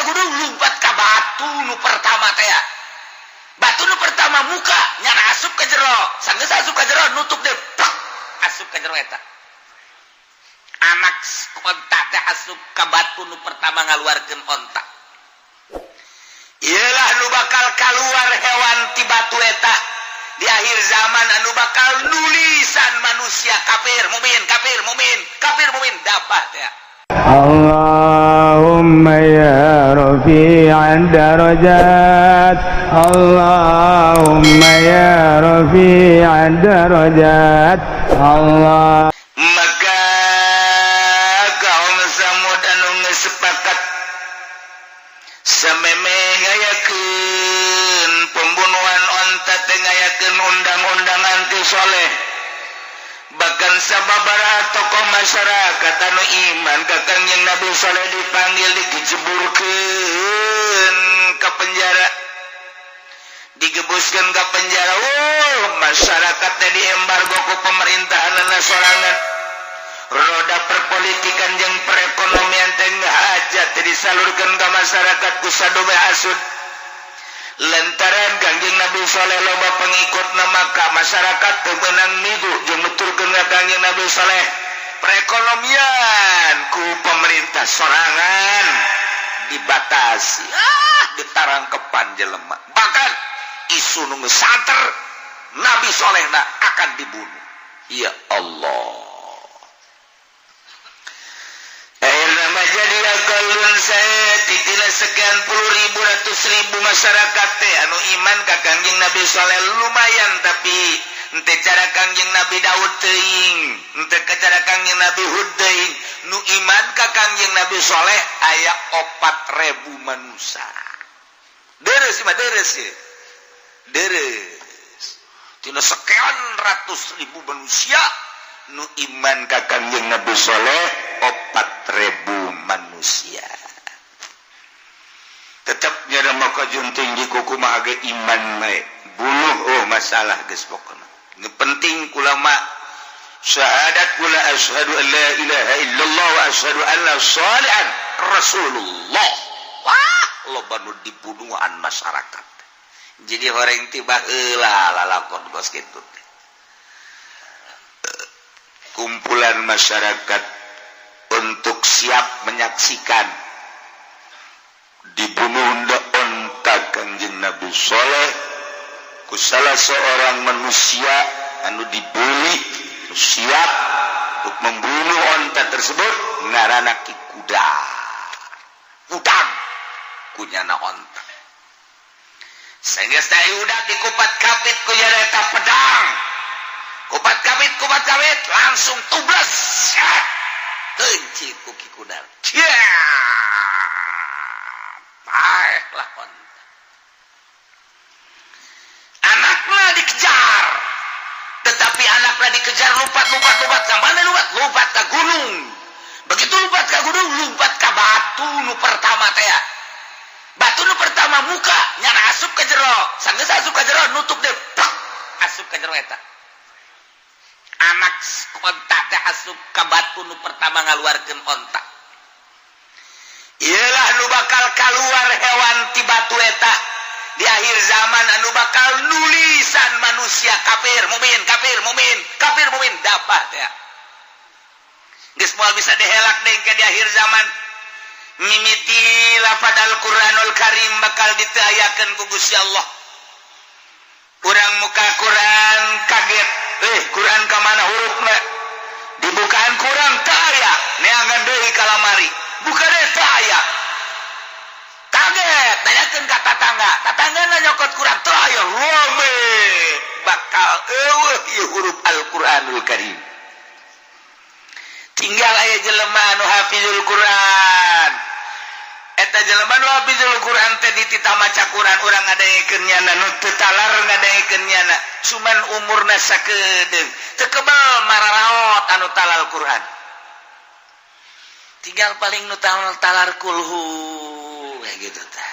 gunung lumpat ka batu nu pertama teh. Batu nu pertama muka nyana asup ka jero. Sanggeus asup ka jero nutup deui. Asup ka jero eta. Anak onta teh asup ka batu nu pertama ngaluarkeun onta. Iyalah nu bakal kaluar hewan ti batu eta di akhir zaman anu bakal nulisan manusia kafir mukmin kafir mukmin kafir mukmin dabah teh. Allahumma ya rafi'ad darajat Allahumma ya rafi'ad darajat Allah. Maka kaum Samud anu geus sepakat sameme ngayakeun pembunuhan onta teh ngayakeun undang-undang anti soleh. Bahkan sababaraha tokoh masyarakat anu iman ka Kangjeng Nabi Saleh dipanggil dijeburkeun ka penjara, digebuskeun ka penjara. Masyarakat teh diembargo ku pemerintahanna sorangan. Roda perpolitikan jeung perekonomian teh ngahajat teh disalurkeun ka masyarakat ku sadobe hasud. Lantaran Kangjeng Nabi Saleh loba pengikutna maka masyarakat teu meunang migu jeung nuturkeun ka Kangjeng Nabi Saleh. Perekonomian ku pemerintah sorangan dibatasi, ditarangkepan jelema. Bahkan isu nu geus santer Nabi Salehna akan dibunuh. Ya Allah. Nama jadi akalun saya titilah sekian puluh ribu ratus ribu masyarakat teh anu iman ka Kangjeng Nabi Saleh lumayan, tapi ente cara Kangjeng Nabi Daud teuing, ente cara Kangjeng Nabi Hud teuing. Nu iman ka Kangjeng Nabi Saleh aya 4.000 manusia. Deres mah deres ye. Deres. Tina sekian ratus ribu manusia nu iman ka Kangjeng Nabi Saleh 4.000 manusia. Tetap nyara maka junting di kuku mah ge iman bae. Bunuh masalah geus pokona. Nu penting ulama syahadat kula asyhadu an la ilaha illallah wa asyhadu anna shalihan rasulullah. Wah, loba nu dibunuhan masyarakat. Jadi horeng tiba heula lalakon gos kitu. Kumpulan masyarakat untuk siap menyaksikan dibunuhna onta Kangjeng Nabi Saleh ku salah seorang manusia anu dibuli siap untuk membunuh onta tersebut ngaranna Ki Udang kunyana onta. Saenggeus teh udah dikupat kapit ku eta pedang. Kupat kawit langsung tublas. Teuncing ku Ki Kudar. Baiklah onta. Anaknya dikejar. Tetapi anaknya dikejar lompat ka mana lompat ka gunung. Begitu lompat ka gunung, lompat ka batu nu pertama teh. Batu nu pertama muka nyana asup ka jero. Sanggeus asup ka jero nutup deui. Asup ka jero eta. Anak onta teh asup ka batu nu pertama ngaluarkeun onta. Iyalah nu bakal kaluar hewan ti batu eta di akhir zaman anu bakal nulisan manusia kafir mukmin kafir mukmin kafir mukmin dabah teh. Geus moal bisa dihelak deui ke di akhir zaman. Mimiti lafaz Al-Qur'anul Karim bakal ditayakeun ku Gusti Allah. Urang muka Quran kaget. Quran ka mana hurufna? Dibukaan Quran teu aya, neangan deui ka lamari. Buka deui teu aya. Kaget, nanyakeun ka tatangga. Tatanggana nyokot Quran teu aya, rame. Bakal eueuh ieu huruf Al-Qur'anul Karim. Tinggal aya jelema anu hafizul Quran. Eta jelema nu hafizul Quran teh ditita maca Quran urang ngadaengkeun nyana nu teu talar ngadaengkeun nyana. Cuman umurna sakedeung teu kebal mararaot anu talal Quran. Tinggal paling nu talar kulhu kayak gitu tah.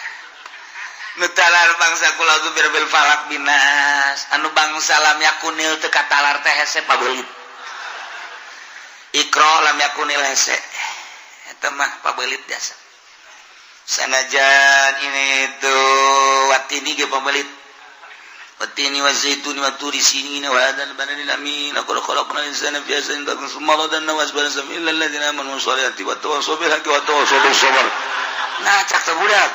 Nu talar bangsa kula birbil falak binas, anu bangsa lam yakunil teu katalar teh hese pabeulit. Iqra lam yakunil hese. Eta mah pabeulit biasa. sanajan ini tuh watini ge pambelit watini wazaituni waturi sini wa hadzal baladil amin aku khalaqna insana fi ahsani taqwim summa radadna wasbana samil ladzina amanu sholati wa tawassaw bil haqqi wa tawassaw bis sabr nah cak teh budak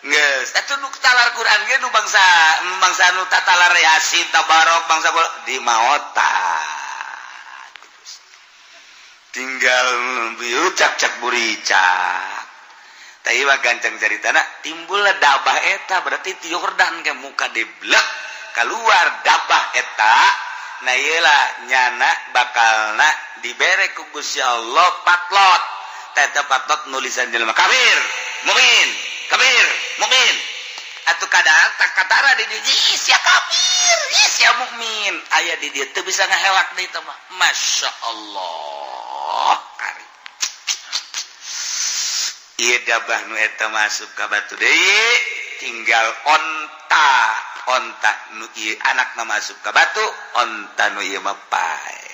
geus atuh nu talar Quran ge nu bangsa nu tatalar Yasin tabarok bangsa di maotan tinggal cak buricak tapi mah gancang caritana timbul dabah eta berarti ti Yordan ke muka deblek keluar dabah eta nah iyalah nyana bakalna dibere ku Gusti Allah patlot teta patlot nulisan jelema kafir mukmin kafir mukmin atuh kadang katara di dieu sia kafir sia mukmin aya di dieu teu bisa ngahelak deui teh mah masyaallah kari ieu dabah nu eta masuk ka batu deui tinggal onta nu ieu anakna masuk ka batu onta nu ieu mah pae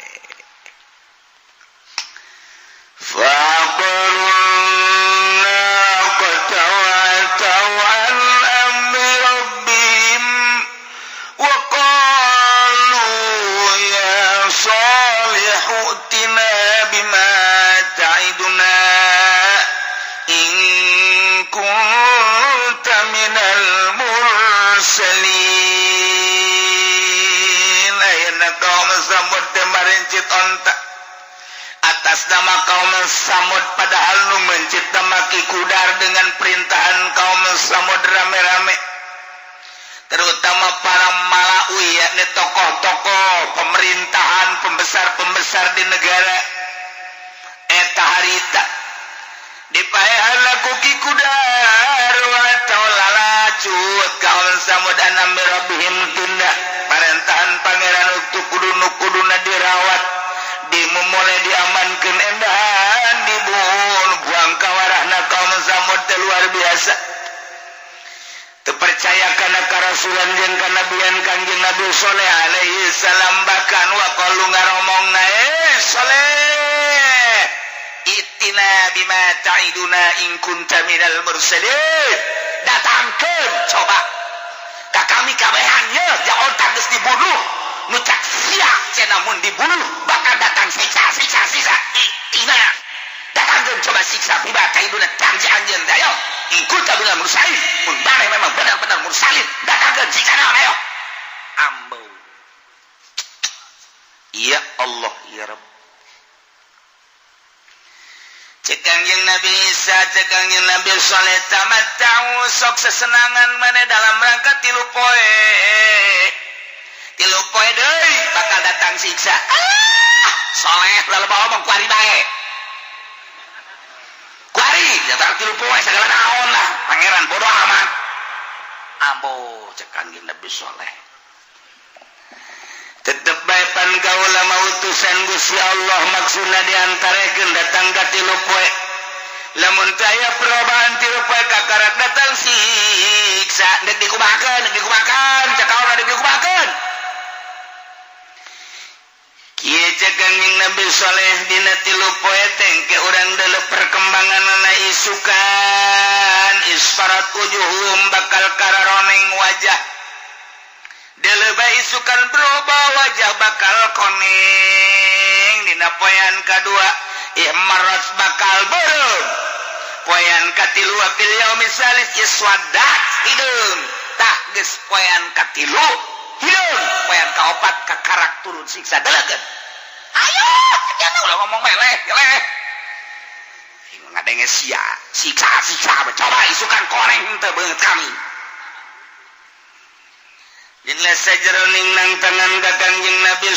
atas nama kaum Samud padahal nu mencipta maki kudar dengan perintahan kaum Samud rame-rame terutama para malawi yakni tokoh-tokoh pemerintahan pembesar-pembesar di negara eta harita dipaehan laku ki kudar wa taulalacut kaum Samud anam rabbihim tunda perintahan pangeran untuk kudu-kuduna dirawat dimulai diamankan endahan dibuang kawarahna kaum Samud luar biasa terpercaya karena karasulan jeung kanabian kanjeng Nabi Saleh alaihi salam bahkan wa qalu ngaromongna Saleh itina bima ta'iduna in kunta minal mursalin datangkeun coba ka kami kabehan ye jaon geus dibunuh nu cak siak cenah mun dibunuh bakal datang siksa itina datangkeun coba siksa bima ta'iduna janji anjeun teh ayo ikut kabilah mursalin mun bareng memang benar-benar mursalin datangkeun siksa naon ayo ambo ya Allah ya Rabb cek kanjeng Nabi Isa cek kanjeng Nabi Saleh tamatta'u sok sesenangan mana dalam rangka 3 poe deui bakal datang siksa Saleh lalabawa omong kuari bae kuari datang 3 poe segala naon lah pangeran bodoh amat ambo cek kanjeng Nabi Saleh tetep bae pan gaula mautusan Gusti Allah maksudna diantarekeun datang ka 3 poe lamun taya perobaan 3 poe kakarak datang siksa deuk dikumakeun cakaona deuk dikumakeun kieu cek kanjeng Nabi Saleh dina 3 poe tengke urang deuleu perkembanganna isukan isfarat wujuhum bakal kararoneng wajah deleba isukan berubah wajah bakal koneng dina poean kadua ihmarat bakal beureum poean katilu fil yaumi salis iswadat hideung tah geus poean katilu hideung poean kaopat kakarak turun siksa deulekeun ayo jangan ulah ngomong meleh ngadenge sia siksa coba isukan koneng teu beungeut kami Jinlah sajeroning nang tangan ka kanjeng Nabi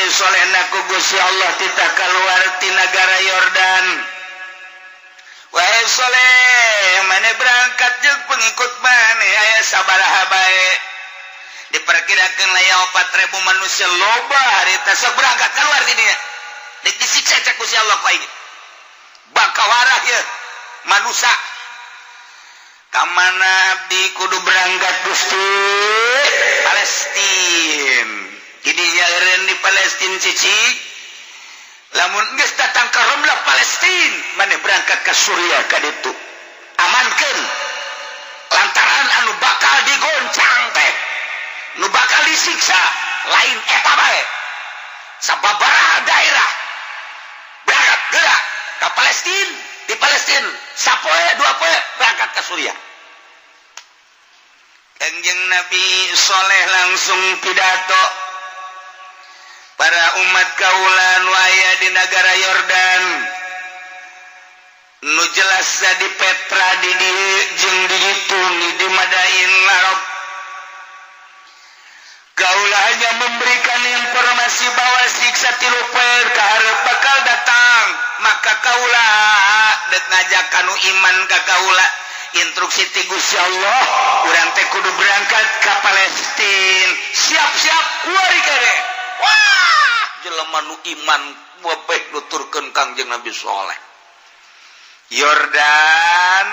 Saleh naku Gusti Allah titah kaluar ti negara Yordan. Wahai Saleh, mane berangkat jeung pengikut mane aya sabaraha bae. Diperkirakeun aya 4.000 manusia loba harita sok berangkat keluar ti dinya. Dik disiksa cek Gusti Allah ku aing. Bakawarah ye manusia kamana abdi kudu berangkat Gusti Palestin. Jadi eureun di Palestina cicik lamun geus datang ka Ramlah Palestina maneh berangkat ka Suriah ka ditu amankeun lantaran anu bakal digoncang teh nu bakal disiksa lain eta bae sababaraha daerah berangkat gerak ka Palestina di Palestina sapoe dua poe berangkat ke Suriah. Kanjeng Nabi Soleh langsung pidato para umat kaula nu aya di negara Yordan nu jelas di Petra di dieu jeung di ditu di Madain Arab. Kaula hanya memberikan informasi bahwa siksa tilu poe kaharep bakal datang, maka kaula dek ngajak kanu iman ka kaula instruksi ti Gusti Allah urang teh kudu berangkat ka Palestina siap-siap kuari kere wah jelema nu iman bebeh nuturkeun Kangjeng Nabi Saleh Yordan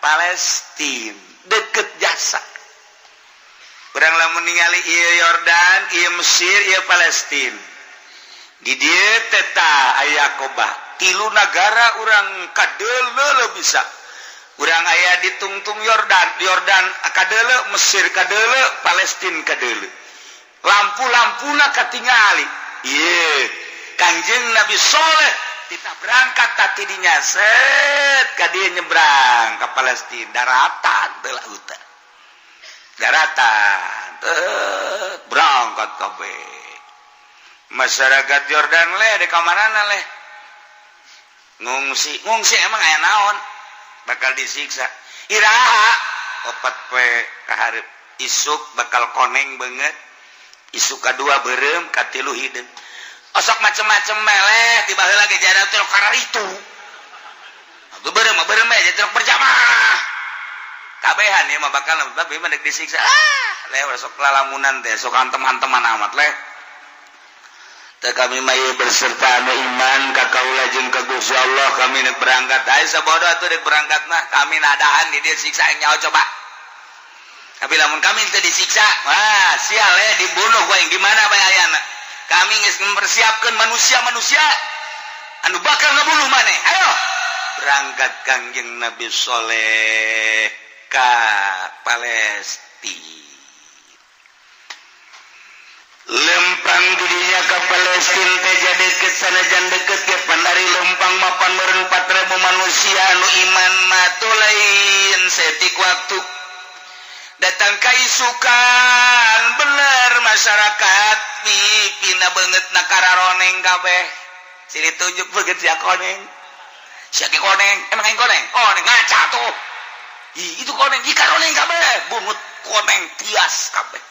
Palestina deket jasa urang lamun ningali ieu Yordan ieu Mesir ieu Palestina di dieu teh aya Aqabah tilu negara urang kadeuleu bisa urang aya di tungtung Yordan kadeuleu Mesir kadeuleu Palestina kadeuleu lampu-lampuna katingali ieu Kanjeng Nabi Saleh kita berangkat tadi dinya set ka dieu nyebrang ka Palestina daratan teu lautan daratan berangkat kabeh masyarakat Yordan leh di kamarana leh ngungsi emang aya naon bakal disiksa iraha opat poe kaharep isuk bakal koneng banget isuk kadua beureum katilu hideung osok macem-macem meleh tiba heula ge jana teh karar itu atuh beureum aja teh berjamaah kabehan ieu mah bakal babe mah deuk disiksa leh sok lalamunan teh sok teman-teman amat leh teh kami mah berserta anu iman ka kaula jeung ka Gusti Allah kami neuk berangkat aya sabodo atuh deuk berangkat mah kami nadahan di dieu siksa nyaho coba tapi lamun kami teu disiksa wah sial dibunuh we gimana bae ayana kami geus mempersiapkeun manusia-manusia anu bakal ngabunuh maneh ayo berangkat Kangjeng Nabi Saleh ka Palestina lempang dirinya ke Palestina teh jadi deket sanajan deket ke pandari lempang mapan meureun 4.000 manusia anu iman mah teu lain setik waktu datang kaisukan bener masyarakat pina beungeut na kararoneng kabeh sini tunjuk beungeut sia koneng sia ge koneng emang aing koneng koneng ngaca tuh itu koneng ieu karoneng kabeh bungut koneng tias kabeh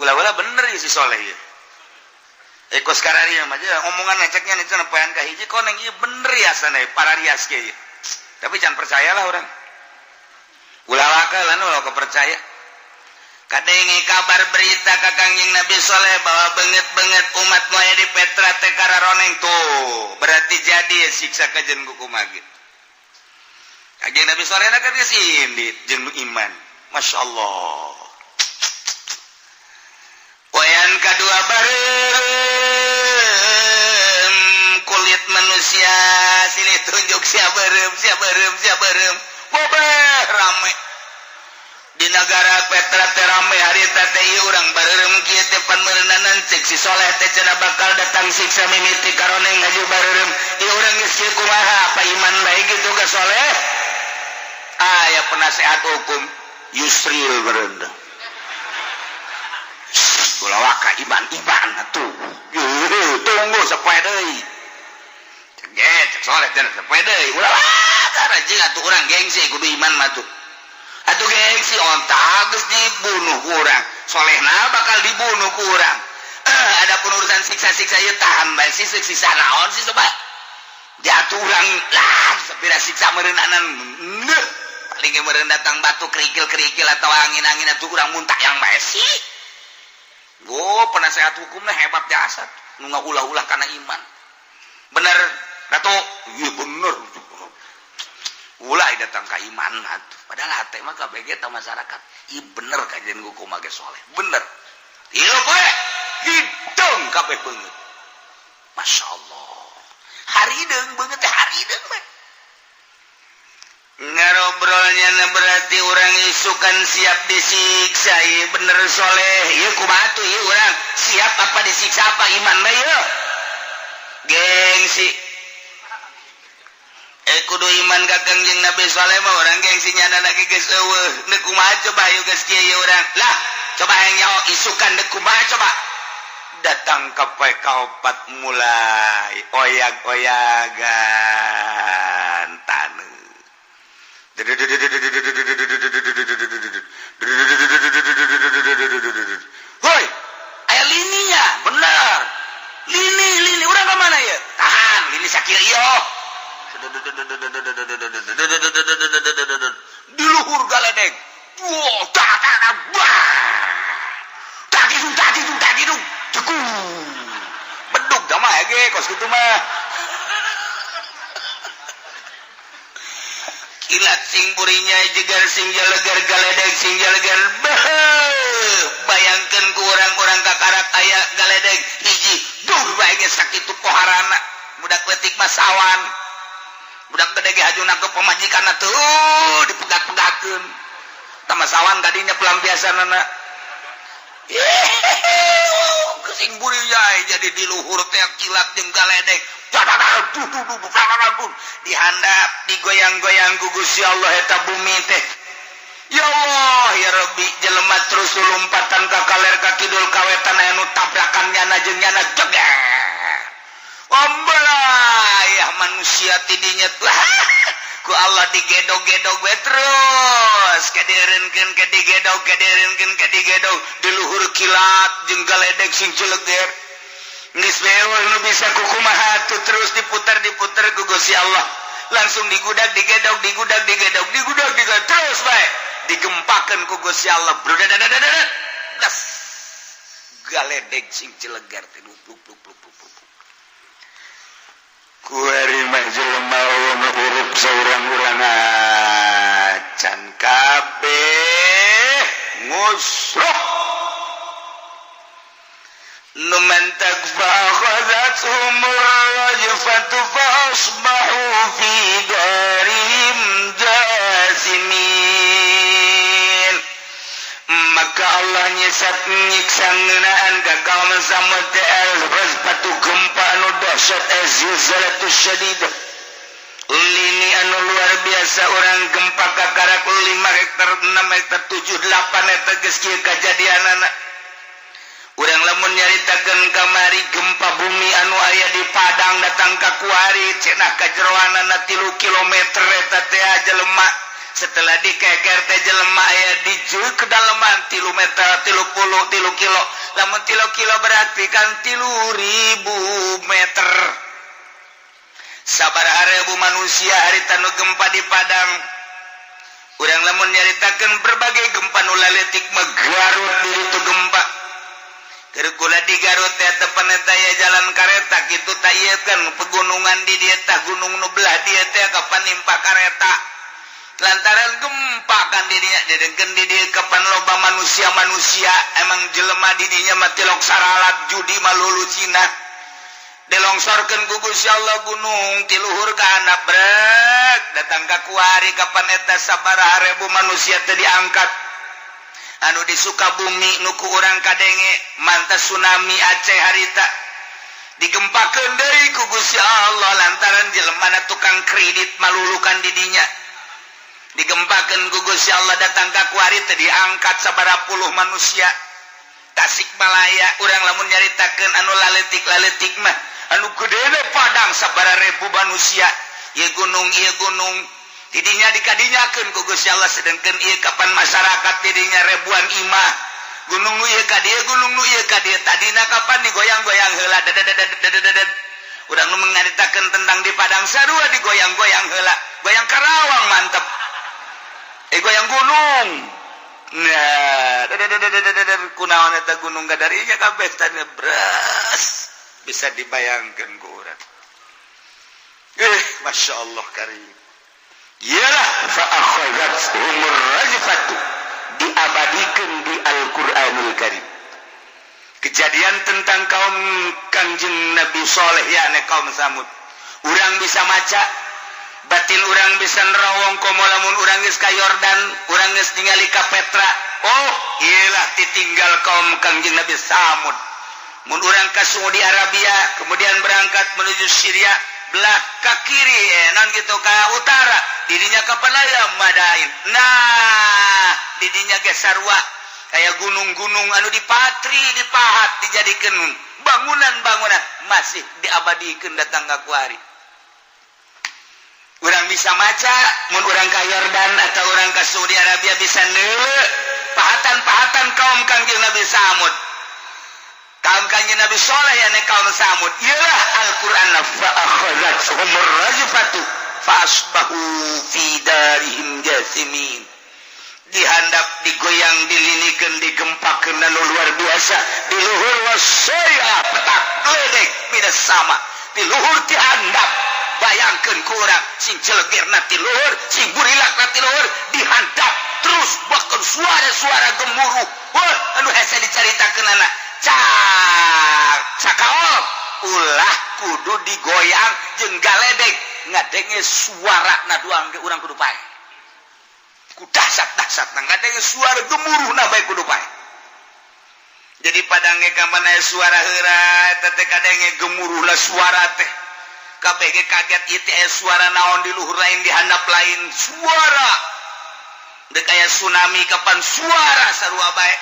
ulah-ulah bener ya si Soleh ya ekos karariam aja omongan ngeceknya nih cenah poean ka hiji koneng ieu bener ya sana para rias ge tapi jangan percayalah orang ulah wakalan ulah kepercaya kadenge kabar berita ka Kangjeng Nabi Saleh bahwa beungeut-beungeut umat nu aya di Petra teh kararoneng tuh berarti jadi ya siksa kajen kumaha gitu Kangjeng Nabi Saleh na kan geus jeung iman masyaallah poean kadua bareng kulit manusia sini tunjuk sia beureum bobeh rame di negara Petra teh rame harita teh ieu urang bareureum kieu teh pan meureunanan cek si Soleh teh cenah bakal datang siksa mimiti karoneng ngaju bareureum ieu urang geus kieu kumaha apa iman bae gitu ka Soleh aya penasehat hukum Yusril beureun ulah waka iman atuh tunggu sapoe deui cek Soleh teh sapoe deui ulah waka rajing atuh urang gengsi kudu iman mah tuh atuh gengsi ontak geus dibunuh ku urang Solehna bakal dibunuh ku urang ada urusan siksa-siksa ieu tahan bae siksa naon sih coba diatur urang lah sapira siksa meureunanan paling ge meureun datang batu kerikil-kerikil atau angin-angin atuh urang muntah yang bae sih penasehat hukumnya hebat jasa nu ngaulah-ulah kana iman bener Dato iya bener ulah datang ka iman atuh padahal hate mah kabeh eta masyarakat ieu bener kajian hukum ge Soleh bener ieu poe Masya Allah harideung banget harideung mah ngarobrolnya berarti orang isukan siap disiksa ieu bener soleh ieu kumaha tuh ieu urang siap apa disiksa apa iman mah ieu gengsi kudu iman ka Kangjeng Nabi soleh mah orang gengsinya anak geus eueuh deuk kumaha coba ieu geus kieu ieu urang lah coba yang nyaho isukan deuk kumaha coba datang ke PK4 mulai oyag-oyagan taneuh hoi aya lininya bener lini urang ka mana ya tahan lini sakira ieu di luhur galedeg wow takidung bedug jama ge kos kitu mah kilat sing burinya jegar sing jalegar galedeg sing jalegar bayangkeun ku urang-urang kakarak aya galedeg hiji duh bae ge sakitu poharana budak leutik mah sawan budak gede ge hajuna ke pamajikanna tuh dipegat-pegatkeun tama sawan kadinya pelampiasanana sing burinya jadi di luhur teh kilat jeung galedeg dihandap digoyang-goyang ku Gusti Allah eta bumi teh ya Allah ya Rabbi jelema terus lompatan ka kaler ka kidul kawetan anu tabrakan nyana jeung nyana jeger ya manusia tidinya lah ku Allah digedog-gedog we terus kaderenkeun ka digedog di luhur kilat jeung galedeg sing jeleger geus beol nu bisa kukumaha tuh terus diputar ku Gusti Allah langsung digedog terus bae digempakeun ku Gusti Allah das galedeg sing jeleger teh pluk kuari mah jelema nu hurup saurang-urang can kabeh ngusruh nu mantak fakhazat umur rajfatu fasbahu fi darihim jasimin maka Allah nyiksa ngeunaan ka kaum samud rajfatu gempa anu dahsyat zilzalatus syadidah lini anu luar biasa orang gempa kakarak 5 hektar 6 hektar 7 8 hektar geus kieu kajadianana urang lamun nyaritakeun kamari gempa bumi anu aya di Padang datang ka kuari cenah kajeroanana 3 kilometer eta teh jelema setelah dikeker teh jelema aya di jeuk kedalaman 3 meter 30 kilo lamun 3 kilo berarti kan 3.000 meter sabaraha ribu manusia harita nu gempa di Padang urang lamun nyaritakeun berbagai gempa nu laletik mah Garut di ditu gempa keur kula di Garut teh tepan eta aya jalan kareta kitu tah ieu kan pegunungan di dieu tah gunung nu belah dieu teh kapan nimpa kareta lantaran gempa kan didinya dedengkeun di dieu kapan loba manusia emang jelema di dinya mah tilok saralat judi malulu Cina dilongsorkeun ku Gusti Allah gunung ti luhur kana brek datang ka kuari kapan eta sabaraha ribu manusia teh diangkat anu di Sukabumi nu ku urang kadenge mantas tsunami Aceh harita digempakeun deui ku Gusti Allah lantaran jelemana tukang kredit malulukan di dinya digempakeun ku Gusti Allah datang ka kuari teh diangkat sabaraha puluh manusia Tasikmalaya urang lamun nyaritakeun anu laletik mah anu gedene Padang sabaraha ribu manusia ieu gunung tidinya dikadinyakeun ku Gusti Allah sedengkeun ieu kapan masyarakat tidinya ribuan imah gunung nu ieu ka dieu tadina kapan digoyang-goyang heula dadadadadadadad urang nu mengaritakeun tentang di Padang sarua digoyang-goyang heula goyang Karawang mantep goyang gunung nah dadadadadadad kunaon eta gunung gadarinya kabeh tanya bras bisa dibayangkeun ku urang Masya Allah karim yalah fa'akhazat umur rajfatu diabadikan di Al-Quranul Karim kejadian tentang kaum Kangjeng Nabi Shaleh ya kaum Samud urang bisa maca batin urang bisa nerawong komo lamun urang geus ka Yordan urang geus ningali ka Petra oh iyalah ditinggal kaum Kangjeng Nabi Samud mun urang ka Saudi Arabia kemudian berangkat menuju Syria belah ka kiri non gitu ka utara didinya ka Palaya Madain nah didinya ge sarua kayak gunung-gunung anu dipatri dipahat dijadikeun bangunan-bangunan masih diabadikeun datang ka kuari urang bisa maca mun urang ka Yordan atau urang ka Saudi Arabia bisa neule pahatan-pahatan kaum Kangjeng Nabi Samud kaum Kangjeng Nabi Shaleh ya kaum Samud ialah Al-Qur'an fa akhadhathum ar-rajfatu fa asbahu fi darihim jasimin dihandap digoyang dilinikan digempakeun anu luar biasa di luhur wasaya petak gledek midas sama di luhur ti handap bayangkeun ku urang sing celegerna ti luhur sing burilakna ti luhur dihandap terus bahkan suara-suara gemuruh wah anu hese dicaritakeun anak cakaol ulah kudu digoyang jeung galedeg ngadenge suarana doang ge urang kudu pae ku dahsyat-dahsyat ngadenge suara gemuruh na bae kudu pae jadi padange kamana suara heura eta teh kadenge gemuruhna suara teh kabeh ge kaget ieu teh suara naon di luhur lain di handap lain suara deuk aya tsunami kapan suara sarua bae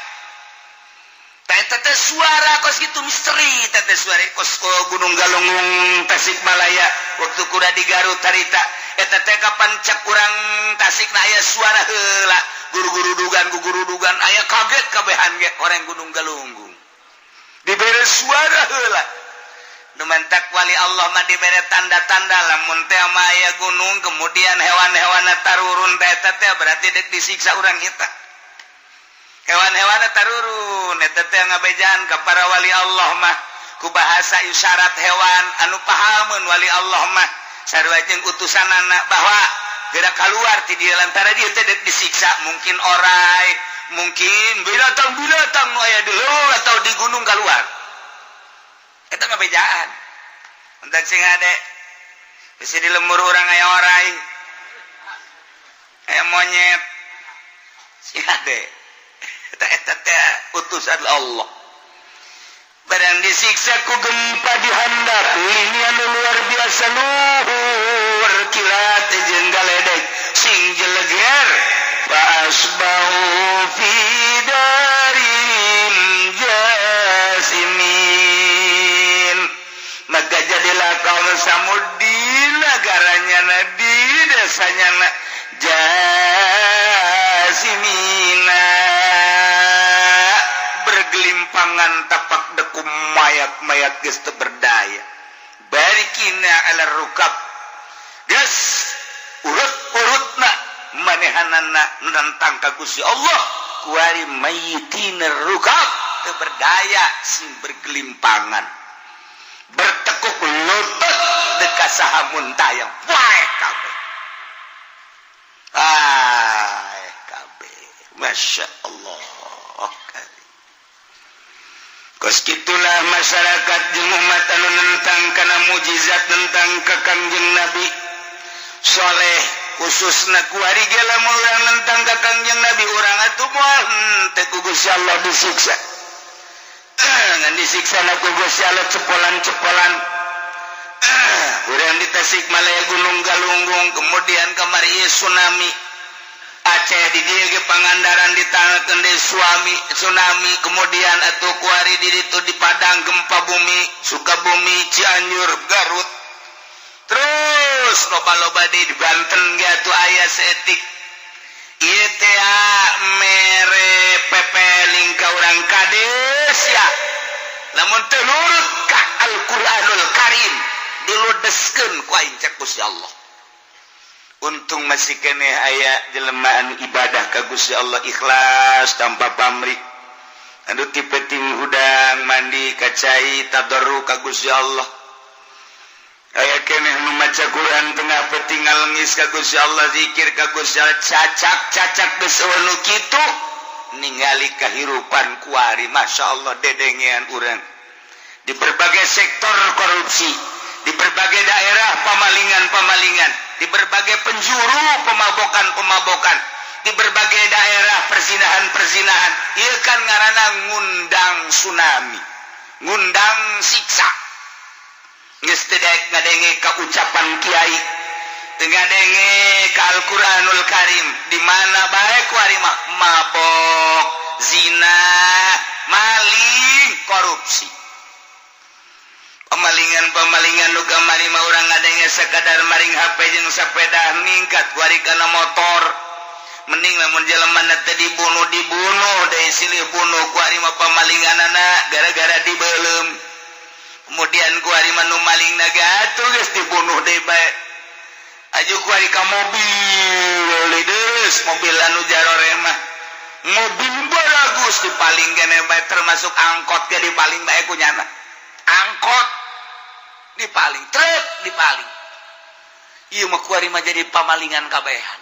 teh suara kos gitu misteri teh suara kos Gunung Galunggung Tasikmalaya waktu kuda di Garut harita eta teh kapan cek urang Tasikna aya suara heula guru-guru dugan aya kaget kabehan ge orang Gunung Galunggung dibere suara heula nu mantak wali Allah mah dibere tanda-tanda lamun teh mah aya gunung kemudian hewan-hewanna tarurun teh berarti deuk disiksa urang kita hewan-hewanna tarurun eta teh ngabejaan ka para wali Allah mah ku bahasa isyarat hewan anu pahameun wali Allah mah sarua jeung utusanana bahwa gerak keluar ti dieu lantaran dieu teh disiksa mungkin orai mungkin binatang-binatang nu aya di leuweung atau di gunung keluar eta ngabejaan entak sing ade bisi di lembur urang aya orai aya monyet sing ade eta teh utusan Allah barang disiksa ku gempa dihandap ini anu luar biasa luhur kilat jeung galedeg sing jeleger fa asbahu fi darim jasimin maka jadilah kaum Samud di negaranya di desanya jasimina bergelimpangan tapak dekum mayat-mayat geus teu berdaya barikina ala rukab geus urut-urutna manehanana nentang ka Gusti Allah kuari mayitina rukab teu berdaya sing bergelimpangan bertekuk lutut dekat saha muntayang wae kabeh Masya Allah kos gitulah masyarakat jeung umat anu nentang kana mujizat tentang ka Kangjeng Nabi Shaleh khususna ku ari ge lamun urang nentang ka Kangjeng Nabi urang atuh moal teh ku Gusti Allah disiksa ngan disiksa na ku Gusti Allah cepolan-cepolan urang di Tasikmalaya Gunung Galunggung kemudian kamari tsunami Aceh di dieu ge Pangandaran ditangakeun deui tsunami kemudian atuh kuari di ditu di Padang gempa bumi Sukabumi Cianjur Garut terus loba-loba di Banten ge atuh aya seetik ieu teh mere pepeling ka urang kades ya lamun teu nurut ka Al-Qur'anul Karim diludeskeun ku aing cek Gusti Allah untung masih kene aya jelema anu ibadah ka Gusti Allah ikhlas tanpa pamrih anu ti penting hudang mandi kacai tadarruk ka Gusti Allah aya kene nu maca Quran tengah penting ngalengis ka Gusti Allah zikir ka Gusti Allah cacak geus nu kitu ningali kehidupan kuari. Masya Allah dedengean urang di berbagai sektor korupsi, di berbagai daerah pemalingan, di berbagai penjuru pemabokan, di berbagai daerah perzinahan. Ieu kan ngaranna ngundang tsunami, ngundang siksa. Geus teu daek ngadenge ka ucapan kiai, teu ngadenge ka Al-Qur'anul Karim, di mana bae kuari mah mabok, zina, maling, korupsi. Pemalingan nu kamari mah urang ngadenge sakadar maring HP jeung sepeda ningkat kuari kana motor. Mending lamun jelema teh dibunuh deui silih bunuh kuari mah pamalinganana gara-gara dibeulem. Kemudian kuari mah nu malingna gatuh geus dibunuh deui bae. Aju kuari ka mobil deus, mobil anu jarore mah. Mobil bagus dipaling kene bae, termasuk angkot ge dipaling bae kunyana. Angkot dipaling, truk dipaling. Ieu mah kuari mah jadi pamalingan kabehan.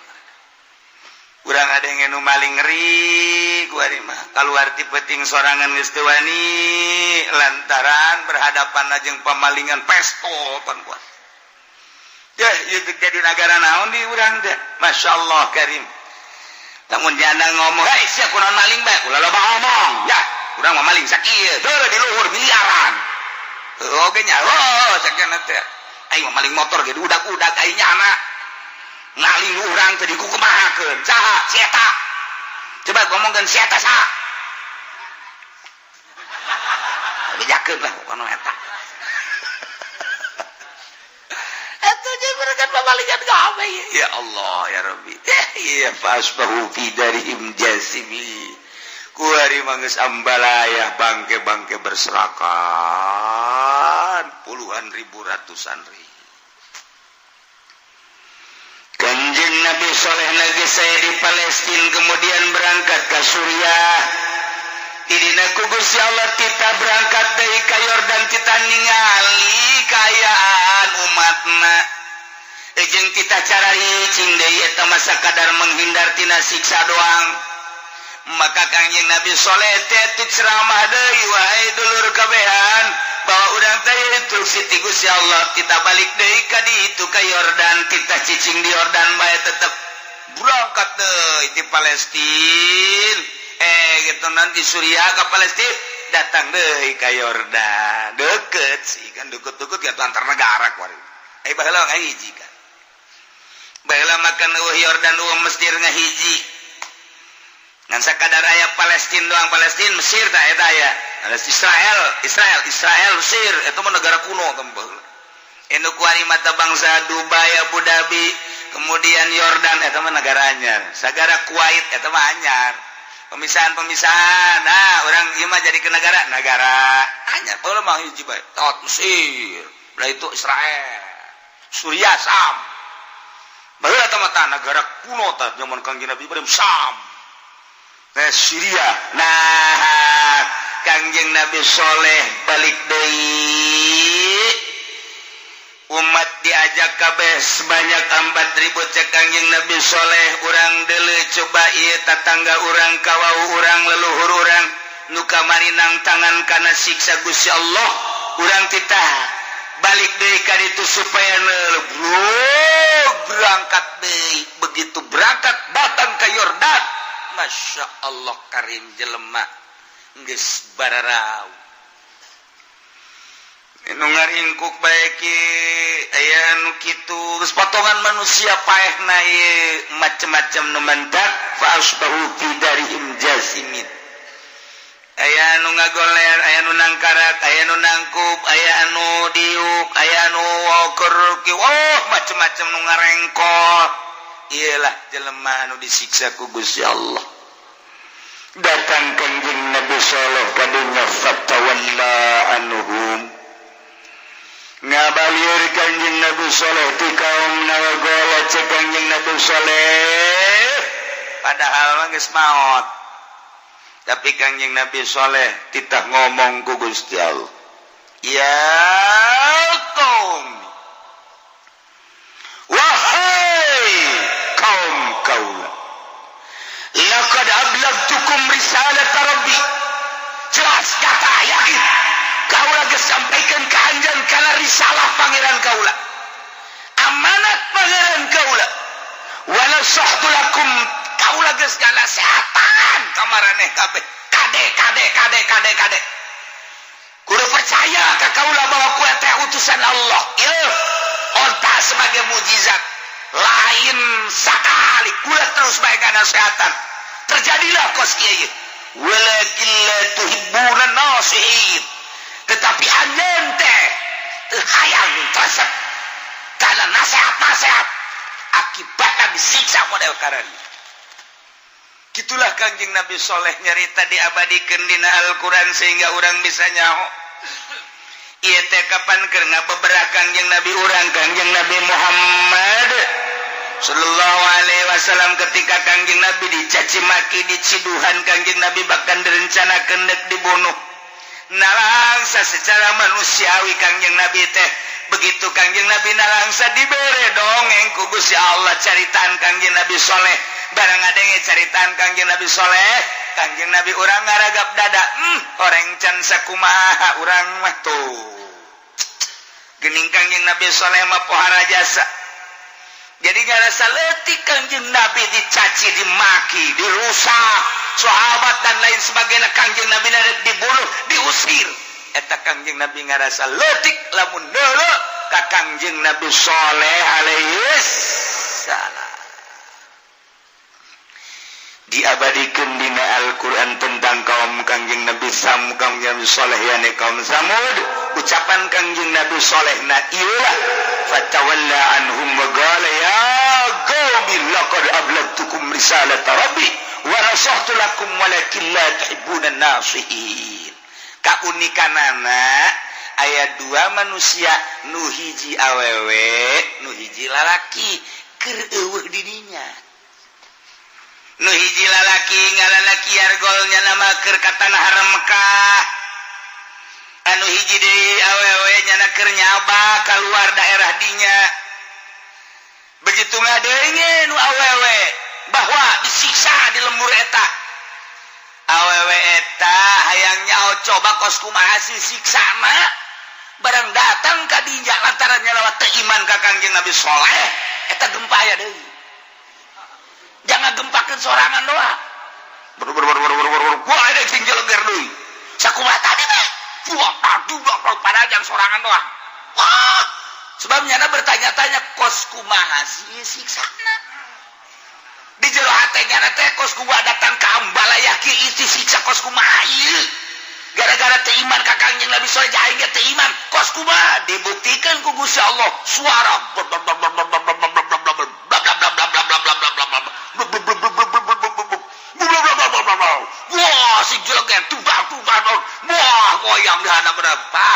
Urang adenge nu maling ngeri kuari mah kaluar ti peuting sorangan geus teu wani lantaran berhadapan jeung pamalingan pestol pan kuat. Dah ieu jadi nagara naon di urang teh. Masyaallah karim. Lamun jana ngomong, "Hei, sia kunaon maling bae?" Ulah loba ngomong. Ya, urang mah maling sakieu. Teu di luhur miliaran. Oke nya, sakana teh. Aing mah maling motor ge udak-udak aing nyana. Ngaling urang teh dikukumahakeun. Saha? Si eta. Coba ngomongkeun si eta saha? Bejakeun lah kono eta. Eta jeung berekan pamalingan gawe. Ya Allah ya Rabbi. Ya fasbahu fi darihim jasimi. Kuari manggeus ambalaya bangke-bangke berserakan puluhan ribu ratusan ribu. Kanjeng Nabi Saleh lagi saya di Palestina kemudian berangkat ke Suriah. Idina ku Gusti Allah kita berangkat dari ka Yordan kita ningali kayaan umatna. Jeung kita cara ricing deui eta mah sakadar menghindar tina siksa doang. Maka Kanjeng Nabi Saleh teh ceramah deui wahai dulur kabehan bahwa urang teh instruksi ti Gusti Allah kita balik deui ka ditu ka Yordan, kita cicing di Yordan bae tetep berangkat deui di Palestina. Gitu nanti Suriah ke Palestina datang deui ka Yordan. Deket sih kan deket-deket gitu antar negara kuari. Baheula ngahiji kan. Baheula makan Yordan Mesir ngahiji. Ngan sakadar aya Palestina doang, Palestina Mesir tah eta aya. Ada Israel Mesir eta mah negara kuno tembel. Enu kuari mata bangsa Dubai Abu Dhabi, kemudian Yordan eta mah negara anyar. Sagara Kuwait eta mah anyar. Pemisahan. Nah, orang ieu mah jadi ke negara anyar. Baheula mah hiji bae. Tawat Mesir, belah itu Israel. Suriah Sam. Baheula tah mah negara kuno tah zaman Kangjeng Nabi Ibrahim Sam. Syria. Nah, Kangjeng Nabi Saleh balik deui. Umat diajak kabeh sebanyak 4.000 cek Kangjeng Nabi Saleh. Urang deuleu coba ieu tatangga urang kawau urang leluhur urang nu kamari nang tangan kana siksa Gusti Allah. Urang titah balik deui ka ditu supaya berangkat deui. Begitu berangkat datang ke Yordan. Masya Allah karim jelema geus bararau. Nu ngaringkuk bae ki aya anu kitu geus potongan manusia paehna ieu macem-macem nu mendak fa asbahu fi darihim jasimin. Aya anu ngagoler, aya nu nangkarak, aya nu nangkup, aya anu diuk, aya anu woker ki macem-macem nu ngarengkot. Iyalah jelema anu disiksa ku Gusti Allah. Datang Kanjeng Nabi Saleh kadinya fatawalla anhum. Ngabalieur Kanjeng Nabi Saleh ti kaum nawagola cek Kanjeng Nabi Saleh. Padahal mah geus maot. Tapi Kanjeng Nabi Saleh titah ngomong ku Gusti Allah. Ya kaum. Wahai kaum kaula, laqad ablagtukum risalat rabbi jelas nyata yakin kaula geus sampaikan ka anjeun kana risalah pangeran kaula amanat pangeran kaula wala sahtu lakum kaula geus ngasehatan ka maraneh kabeh kade kudu percaya ka kaula bahwa ku teh utusan Allah ieu onta sebagai mukjizat lain sakali kula terus bae ngasehatan terjadilah kos kieu walakin la tuhibbuna nasihin tetapi anjeun teh teu hayang tresep kana nasihat akibatna disiksa model karani. Gitulah Kangjeng Nabi Soleh nyarita diabadikeun dina Al-Qur'an sehingga urang bisa nyaho. Ieu teh kapan keur ngabeberah Kangjeng Nabi urang Kangjeng Nabi Muhammad sallallahu alaihi wasallam ketika Kangjeng Nabi dicaci maki diciduhan Kangjeng Nabi bahkan direncanakeun deuk dibunuh. Nalangsa secara manusiawi Kangjeng Nabi teh begitu Kangjeng Nabi nalangsa dibere dongeng ku Gusti Allah caritaan Kangjeng Nabi Soleh barang adenge caritaan Kangjeng Nabi Soleh Kangjeng Nabi urang ngaragap dada orang can sakumaha urang mah tuh geuning Kangjeng Nabi Soleh mah pohara jasa jadi ngarasa leutik Kangjeng Nabi dicaci dimaki dirusak sahabat dan lain sebagainya Kangjeng Nabi narek dibunuh diusir eta Kangjeng Nabi ngarasa leutik lamun neuleuh ka Kangjeng Nabi Soleh alaihi salam diabadikeun dina Al-Qur'an tentang kaum Kangjeng Nabi Kangjeng Nabi Soleh yani kaum Samud ucapan Kangjeng Nabi Soleh na ieulah fatawalla anhum wa qala ya qaumi laqad ablagtukum risalat rabbi wa nasahtu lakum walakin la tuhibbuna nasihin kaunikanana aya dua manusia nu hiji awewe nu hiji lalaki keur eueuh di dinya nu hiji lalaki ngaranna Kiargolnya nama keur ka tanah haram Mekah anu hiji deui awewe nyana keur nyaba keluar daerah dinya begitu ngadeunge nu awewe bahwa disiksa di lembur eta awewe eta hayang nyaho coba kos kumaha siksana barang datang ka dinya lantaran nyalawat teu iman ka Kangjeng Nabi Soleh eta gempa aya deui jangan gempakeun sorangan doang wah ada sing jeleger deui sakumaha tadi teh buak padahal jang sorangan doang wah sebabnya bertanya-tanya kos kumaha siksana di jero hatenya teh kos kumaha datang ka ambalaya kieu isi siksa kos kumaha ieu gara-gara teu iman ka Kangjeng Nabi Soleh jaing ge teu iman kos kumaha dibuktikan ku Gusti Allah suara wah si jeleger tubang wah goyang dihana berapa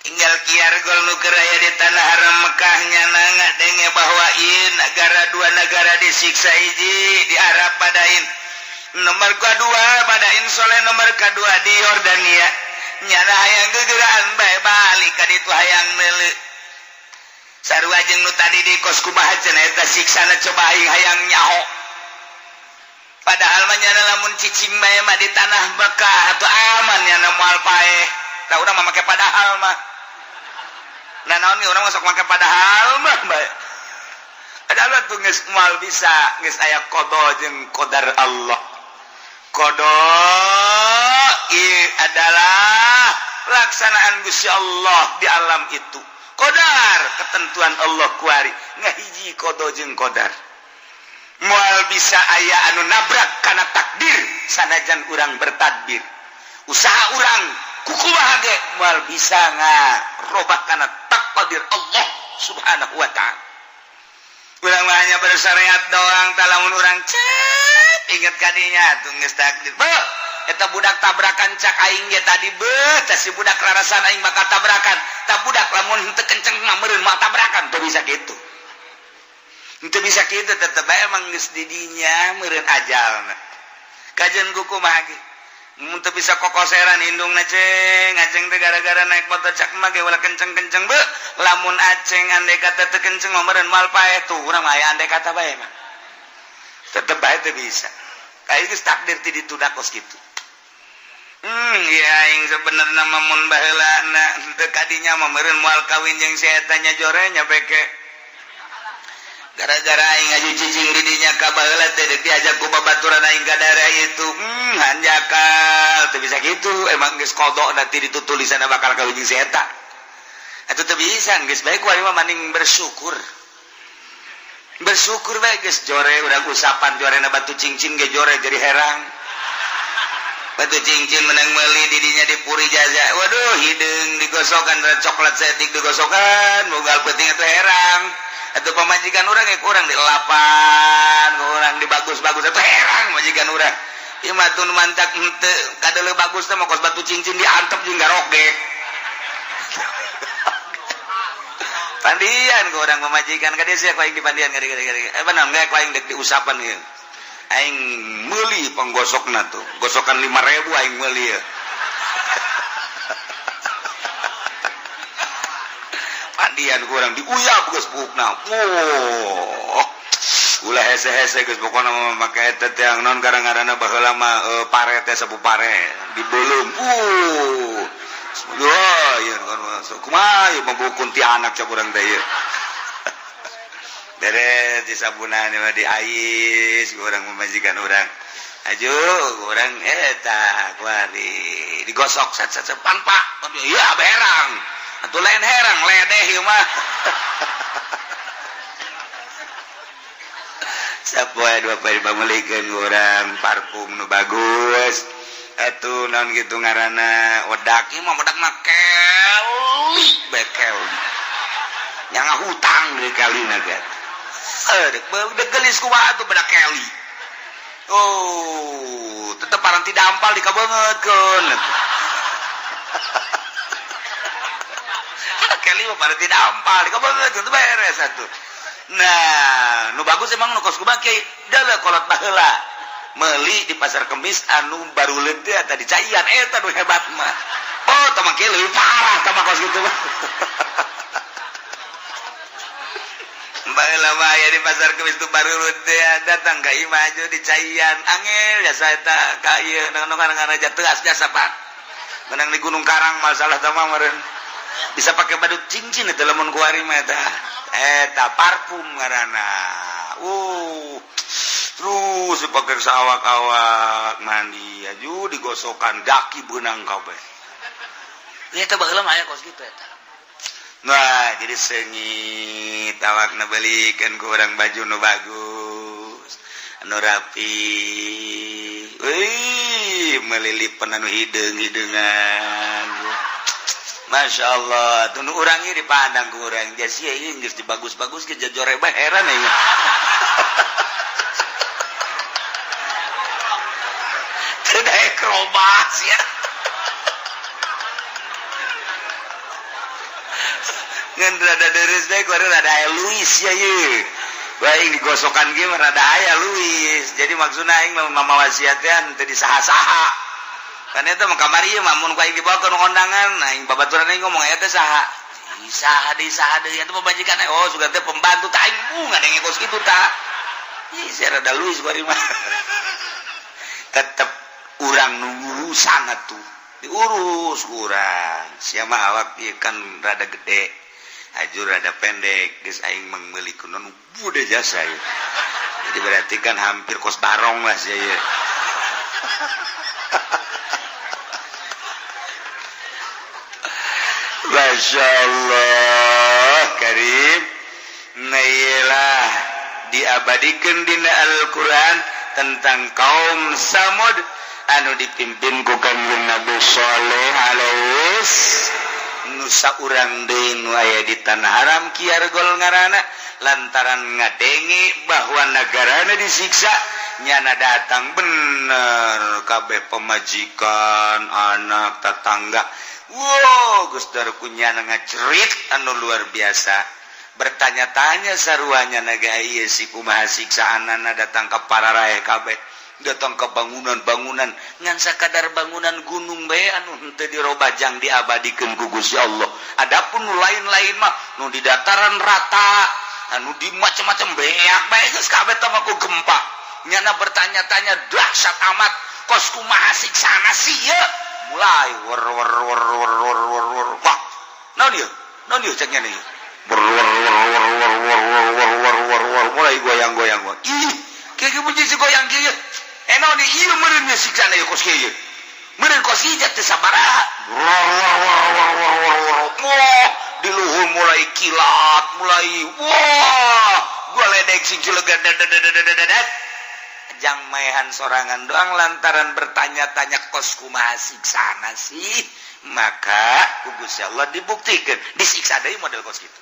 tinggal Kiargol nu keur aya di tanah haram Mekah nyana ngadenge bahwa ieu dua negara disiksa hiji di Arab Padain nomor kedua Padain Soleh nomor kedua di Yordania nyana hayang gegeraan bae balik ka ditu hayang neuleuh sarua jeung nu tadi di kos kumaha cenah eta siksana coba aing hayang nyaho padahal mah nyana lamun cicing bae mah di tanah Mekah atuh aman nyana moal paeh tah urang mah make padahal mah nah naon ge urang mah sok make padahal mah bae padahal tuh geus moal bisa geus aya qada jeung qadar Allah qada adalah pelaksanaan Gusti Allah di alam itu qadar ketentuan Allah kuari ngahiji qada jeung qadar moal bisa aya anu nabrak kana takdir sanajan urang bertadbir usaha urang kukumaha ge moal bisa ngarobah kana takdir Allah subhanahu wa ta'ala urang mah hanya bersyariat doang talamun urang cek inget kadinya tuh geus takdir beuh eta budak tabrakan cak aing ge tadi beuh teh si budak rarasan aing bakal tabrakan tah budak lamun henteu kenceng mah meureun moal tabrakan teu bisa kitu henteu bisa kitu tetep bae emang geus di dinya meureun ajalna kajian kukumaha ge mun teu bisa kokoseran indungna aceng teh gara-gara naik motor cak mah ge ulah kenceng-kenceng beuh lamun aceng andai kata teu kenceng mah meureun moal paeh tuh urang mah aya andai kata bae mah tetep bae teu bisa kayak geus takdir ti ditunda kos kitu ya aing sebenarnya mun baheulana teu kadinya mah meureun moal kawin jeung si eta nya jorenya beke gara-gara aing ngaju cicing di dinya ka baheula teh diajak ku babaturan aing ka daerah itu hanjakal teu bisa kitu emang geus kodok nanti ditutulisanna bakal kawin jeung si eta atuh teu bisa geus bae ku ari mah maning bersyukur bae geus jore urang usapan jorena batu cincin ge jore jadi herang batu cincin menang meuli di dinya dipuri jaza waduh hideung digosokan coklat setik digosokan mogal penting atuh herang atuh pamajikan urang ge kurang dielapan urang dibagus-bagus atuh herang majikan urang ieu mah tun mantak henteu kadeuleu bagus teh mah kos batu cincin diantep jeung garogek pandian ke orang pemajikan ka dia sia ku aing dipandian gari benar enggak ku aing dek diusapan ieu aing meuli penggosokna tuh gosokan 5.000 aing meuli ya pandian ku urang diuyab geus pupukna ulah hese-hese geus pokona mah make eta teh naon garang-garana baheula mah pare teh sapu pare dibeulem ya kan kumaha ieu membukun ti anak cak urang teh ieu beres disabunan mah diais urang memajikan urang aju urang eta kuari digosok sat-sat panpa iya berang atuh lain herang ledeh ieu mah sapoe dua poe bameulikeun urang parfum nu bagus atuh naon gitu ngaranna wedak ieu mah wedak keli bekel yang hutang di kalina kan dek gelis kumaha atuh bedak keli tetep parang ti dampal dikabeungeutkeun keli mah parang ti dampal dikabeungeutkeun teu beres atuh nah nu bagus emang nu kos kumaha kieu dalah kolot baheula meuli di pasar kemis anu baru leunteu eta di caian eta nu hebat mah tah mah kieu leuwih parah tah mah kos kitu mah baheula mah aya di pasar kemis tu baru leunteu datang ka imah aja di caian angel jasa eta ka ieu ngarana jatuh jasa Pak menang di Gunung Karang masalah tah mah meureun bisa pakai badut cincin eta lamun kuari mah eta parfum ngaranna terus dipakai sawak-awak mandi aju digosokan daki benang kabeh eta baheula mah aya kos kitu eta nah jadi sengit awakna beulikeun ku urang baju nu bagus anu rapi melilipan anu hideung-hideungan Masya Allah tuh urang ieu dipandang ku urang jas ieu geus dibagus-bagus ke jajore bae heran ieu Krobas ya ngan rada deres bae kuari rada aya luis ya ieu bae digosokan ge rada aya luis jadi maksudna aing mah wasiatnya teu disaha-saha kan eta mah kamari ieu mah mun ku aing dibawa ke kondangan aing babaturan aing ngomong eta saha disaha deui eta pamajikan sugan teh pembantu tah aing ngadenge kos kitu tah ih saya rada luis kuari mah tetep urang ngurusan atuh diurus urang sia mah awak ieu kan rada gede ajur rada pendek geus aing meulikeun nu bude jasa ieu jadi berarti kan hampir kos barong lah sia ieu Masya Allah Karim nailah diabadikeun dina Al-Qur'an tentang kaum Samud anu dipimpin ku Kanjeng Nabi Saleh alaihi nu saurang deui nu aya di tanah haram kiargol ngaranna lantaran ngadenge bahwa nagarana disiksa nyana datang bener kabeh pemajikan anak tetangga geus darku nyana ngacerit anu luar biasa bertanya-tanya saruanya naga ieu si kumaha siksaanana datang ka pararae kabeh datang ke bangunan-bangunan ngan sakadar bangunan gunung bae anu henteu dirobajang diabadikeun ku Gusti Allah adapun nu lain-lain mah nu di dataran rata anu di macam-macam beak bae geus kabeh teh ku gempa nyana bertanya-tanya dahsyat amat kos kumaha siksana sih ya mulai wor wah naon ieu cek nya ieu mulai goyang-goyang ih kieu puji si goyang kieu naon ieu meureun siksana ieu kos kieu meureun kos hijat teu sabaraha wah di luhur mulai kilat mulai wah gua ledek sing cilegan jang maehan sorangan doang lantaran bertanya-tanya kos kumaha siksana sih maka ku Gusti Allah dibuktikan disiksa deui model kos kitu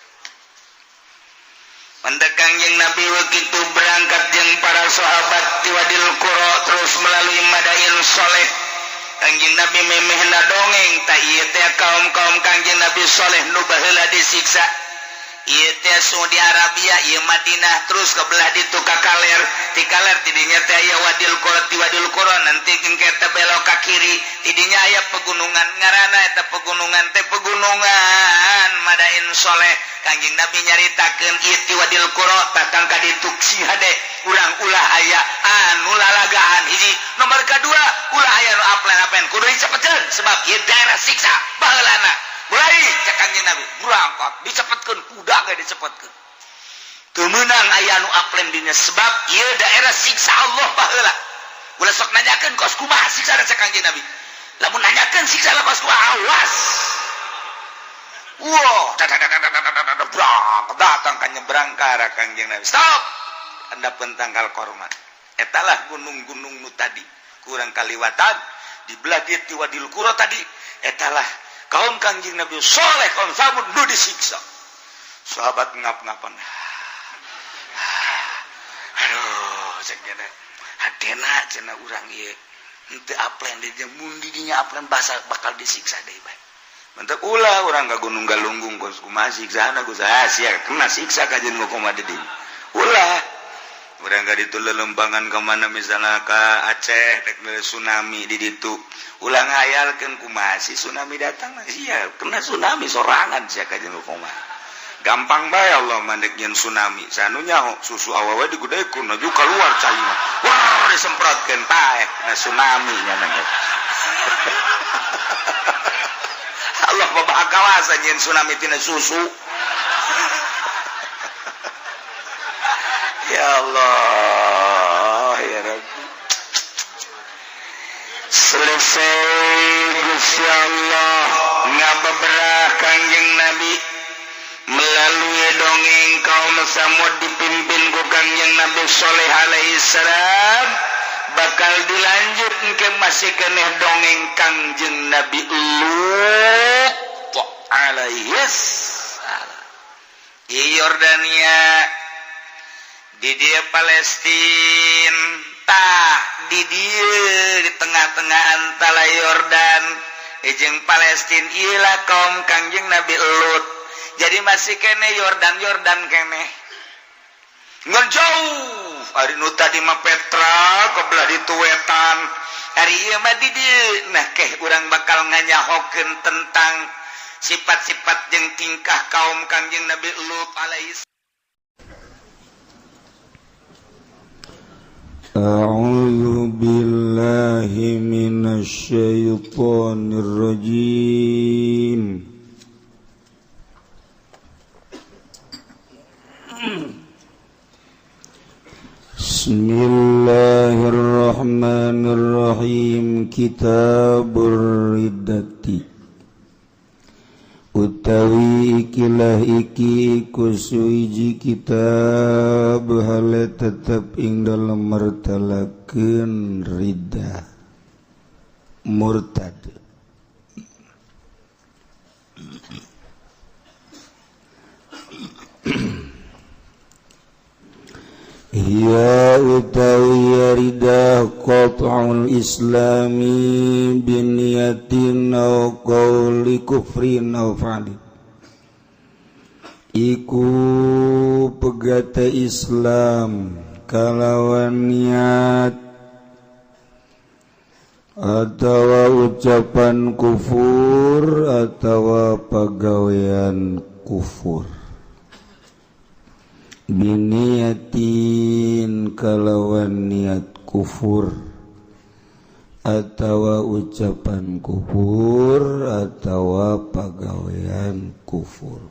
mendegang yang Nabi begitu berangkat jeung para sahabat ti Wadil Qura terus melalui Madain Soleh Kangjeng Nabi memehna dongeng ta ieu teh kaum-kaum Kangjeng Nabi Soleh nu baheula disiksa ieu teh Saudi Arabia ieu Madinah terus ke belah ditu ka Kaler ti Kaler tidinya teh aya Wadil Qura ti Wadil Qura nanti kita belok ka kiri tidinya aya pegunungan ngaranna eta pegunungan teh pegunungan Madain Soleh Kangjeng Nabi nyaritakeun ieu ti Wadil Qura tatang ka ditu hade urang ulah aya anu lalagaan hiji nomor kedua ulah aya nu aplen-aplen kudu dicepetkeun sebab ieu daerah siksa baheulana mulai cek Kangjeng Nabi berangkat dicepetkeun kuda ge dicepetkeun teu meunang aya nu aplen dinya sebab ieu daerah siksa Allah baheula ulah sok nanyakeun kos kumaha siksa cek Kangjeng Nabi lamun nanyakeun siksa kos kumaha awas wow datang ka nyebrang ka arah Kangjeng Nabi stop anda pentangkal kormat etalah gunung-gunung nu tadi kurang kaliwatan di belah dieu ti Wadil Qura tadi etalah kaum Kangjeng Nabi Soleh kaum Samud nu disiksa sahabat ngap-ngapan aduh cek nya hadena cenah urang ieu henteu aplen dinya mun didinya aplen bakal disiksa deui bae mentek ulah urang ka Gunung Galunggung kos kumaha siksana Gusti sia kena siksa ka jeung kumaha di dieu ulah urang ka ditu lelempangan ka mana misalna ka Aceh rek tsunami di ditu ulang ngayalkeun kumaha si tsunami datang sia kena tsunami sorangan sia ka jeung kumaha gampang bae Allah mandek nyen tsunami sanunya susu awewe digudekeun aju keluar cai mah wah disemprotkeun taek na tsunami nya nang Allah babak kawasa nyen tsunami tina susu ya Allah ya Rabbi selesai Gusti Allah ngabebrah Kangjeng Nabi melalui dongeng kaum Samud dipimpin ku Kangjeng Nabi Soleh alaihi salam bakal dilanjut ke masih keneh dongeng Kangjeng Nabi Lut alaihi salam di Yordania di dia Palestina tah di dia di tengah-tengah antara Yordan jeung Palestina ieulah kaum Kangjeng Nabi Lut jadi masih kene Yordan kene ngan jauh ari nu tadi mah Petra kebelah ditu wetan ari ieu mah di dieu nah keh urang bakal nganyahokeun tentang sifat-sifat jeung tingkah kaum Kangjeng Nabi Lut alaihi أعوذ بالله من الشيطان الرجيم بسم الله الرحمن الرحيم كتاب الردة utawi ikilah iki kusuiji kitab hale tetep ing dalam mertalakeun riddah murtad ya utawi riddah qat'ul islami biniyatin aw qawli kufrin aw fa'li iku pegata Islam kalawan niat atawa ucapan kufur atawa pagawean kufur biniyatin kalawan niat kufur atawa ucapan kufur atawa pagawean kufur.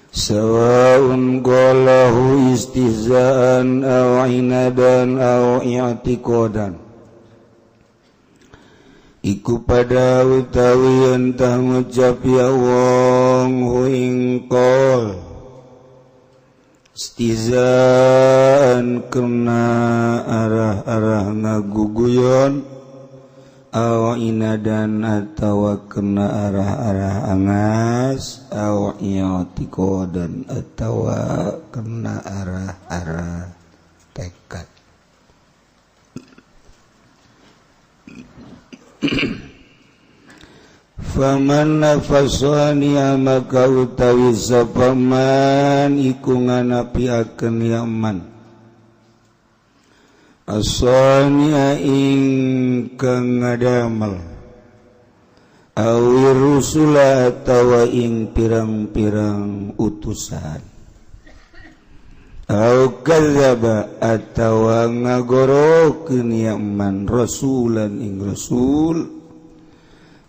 Sawaun qalahu istihzaan aw inadan aw i'tiqadan, iku pada utawi entah ngucap ya wong ing qol istihzaan kena arah-arah ngaguguyon aw inadan atawa kena arah-arah angas aw i'tiqadan atawa kena arah-arah tekad. Faman nafasani maka utawi sapaman iku nganapiakeun yaman asania ing kang ngadamel awi rusula atawa ing pirang-pirang utusan au kadzaba atawa ngagorokeun yaman rasulan ing rasul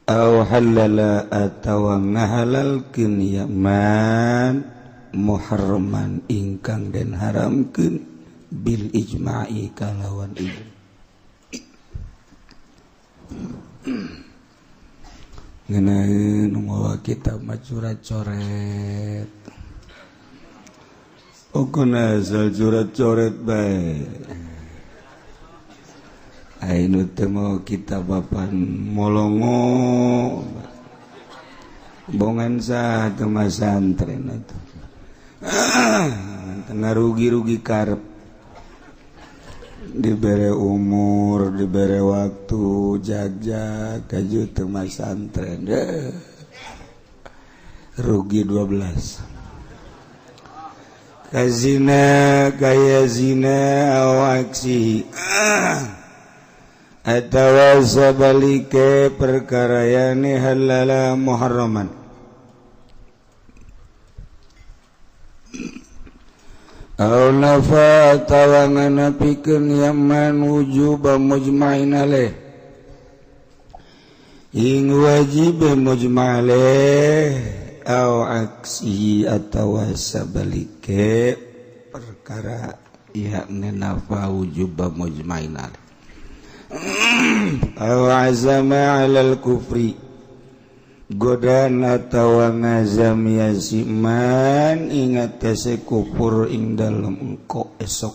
au halala atawa ngahalalkeun yaman muharraman ingkang den haramkeun bil ijma'i kalawan ijma'. Ngeunaan mawa kitab macurat coret. Pokona asal curat coret bae. Ainu teh mau kitab papan molongo. Bongan sa teu masantren atuh. Tengah rugi-rugi karep. Dibere umur, dibere waktu, jag-jag, kaju teu masantren. Rugi 12. Kazina kaya zina awaksi atawa sabalike perkarayane halala muharraman au nafa atawa nganapikeun yaman wujuba mujma'in alaih ing wajib mujma'alaih au aksi atawa sabalike perkara yakni nafa wujuba mujma'in alaih au azama alal kufri godan atawa ngazam yasiman ingat tase kufur ing dalam engko esok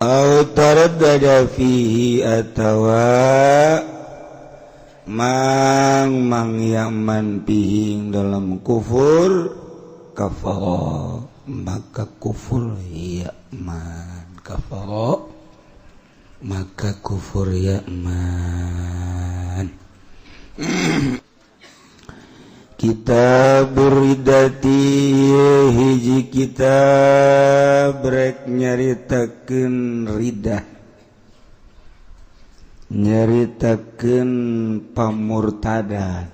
au taraddada fihi atawa mang yaman pihing dalam kufur kafara maka kufur yaman kafara maka kufur yaman. Kitabur ridati hiji kitab rek nyaritakeun ridah nyaritakeun pamurtadan.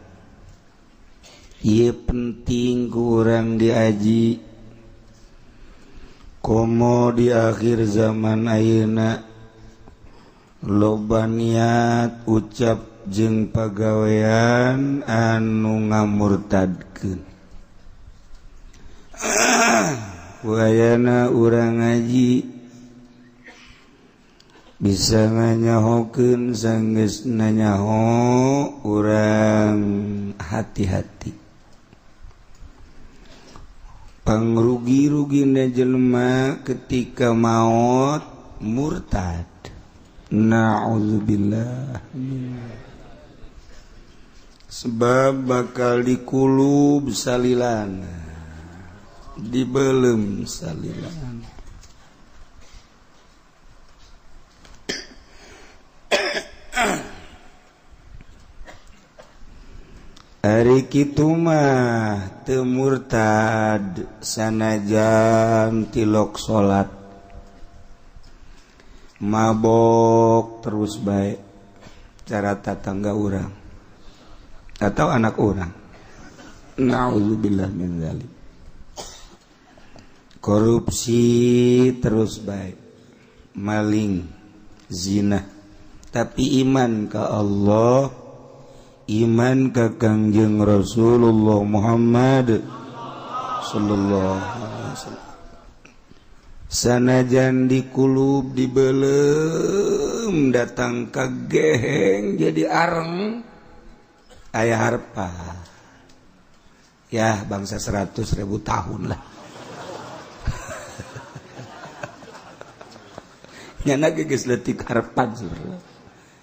Ieu penting kurang diaji komo di akhir zaman ayeuna loba niat ucap jeung pagawean anu ngamurtadkeun. Wayana urang ngaji bisa nganyahokeun sanggeus nanyaho urang hati-hati. Pangrugi-rugina jelema ketika maut murtad. Na'udzubillah. Sebab bakal dikulub salilan, dibelem salilan. Ari kitu mah teu murtad sanajan tilok salat mabok terus baik cara tatangga urang atau anak urang Na'udzubillah min dzalik. Korupsi terus baik, maling, zina, tapi iman ke Allah, iman ke Kangjeng Rasulullah Muhammad sallallahu alaihi wasallam. Sanajan di kulub dibelem datang ke geheng jadi areng aya harpa. Ya bangsa 100.000 tahun lah. Nyana geus leutik harpan surah.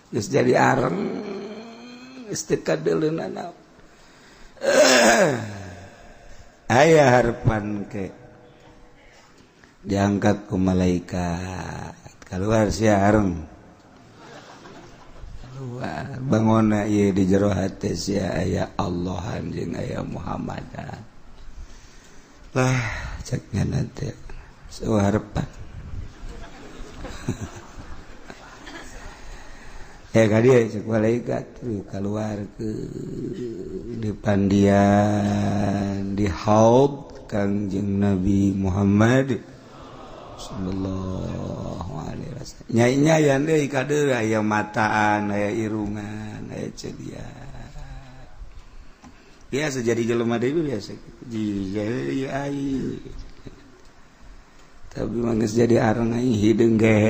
Geus jadi areng geus teu kadeuleunana. Aya harpan ke diangkat ku malaikat keluar sia areng keluar bangona ieu di jero hate sia aya Allahan jeung aya Muhammadan lah cek nyana teh sawarpan kadieu cek malaikat keluar ke di pandian di haud Kangjeng Nabi Muhammad sallallahu alaihi wasallam. Nyai-nyayan deui kadeur aya mataan, aya irungan, aya cedian. Biasa jadi jelema deui biasa. Jadi ai. Tapi mah geus jadi areng ai hideung geus.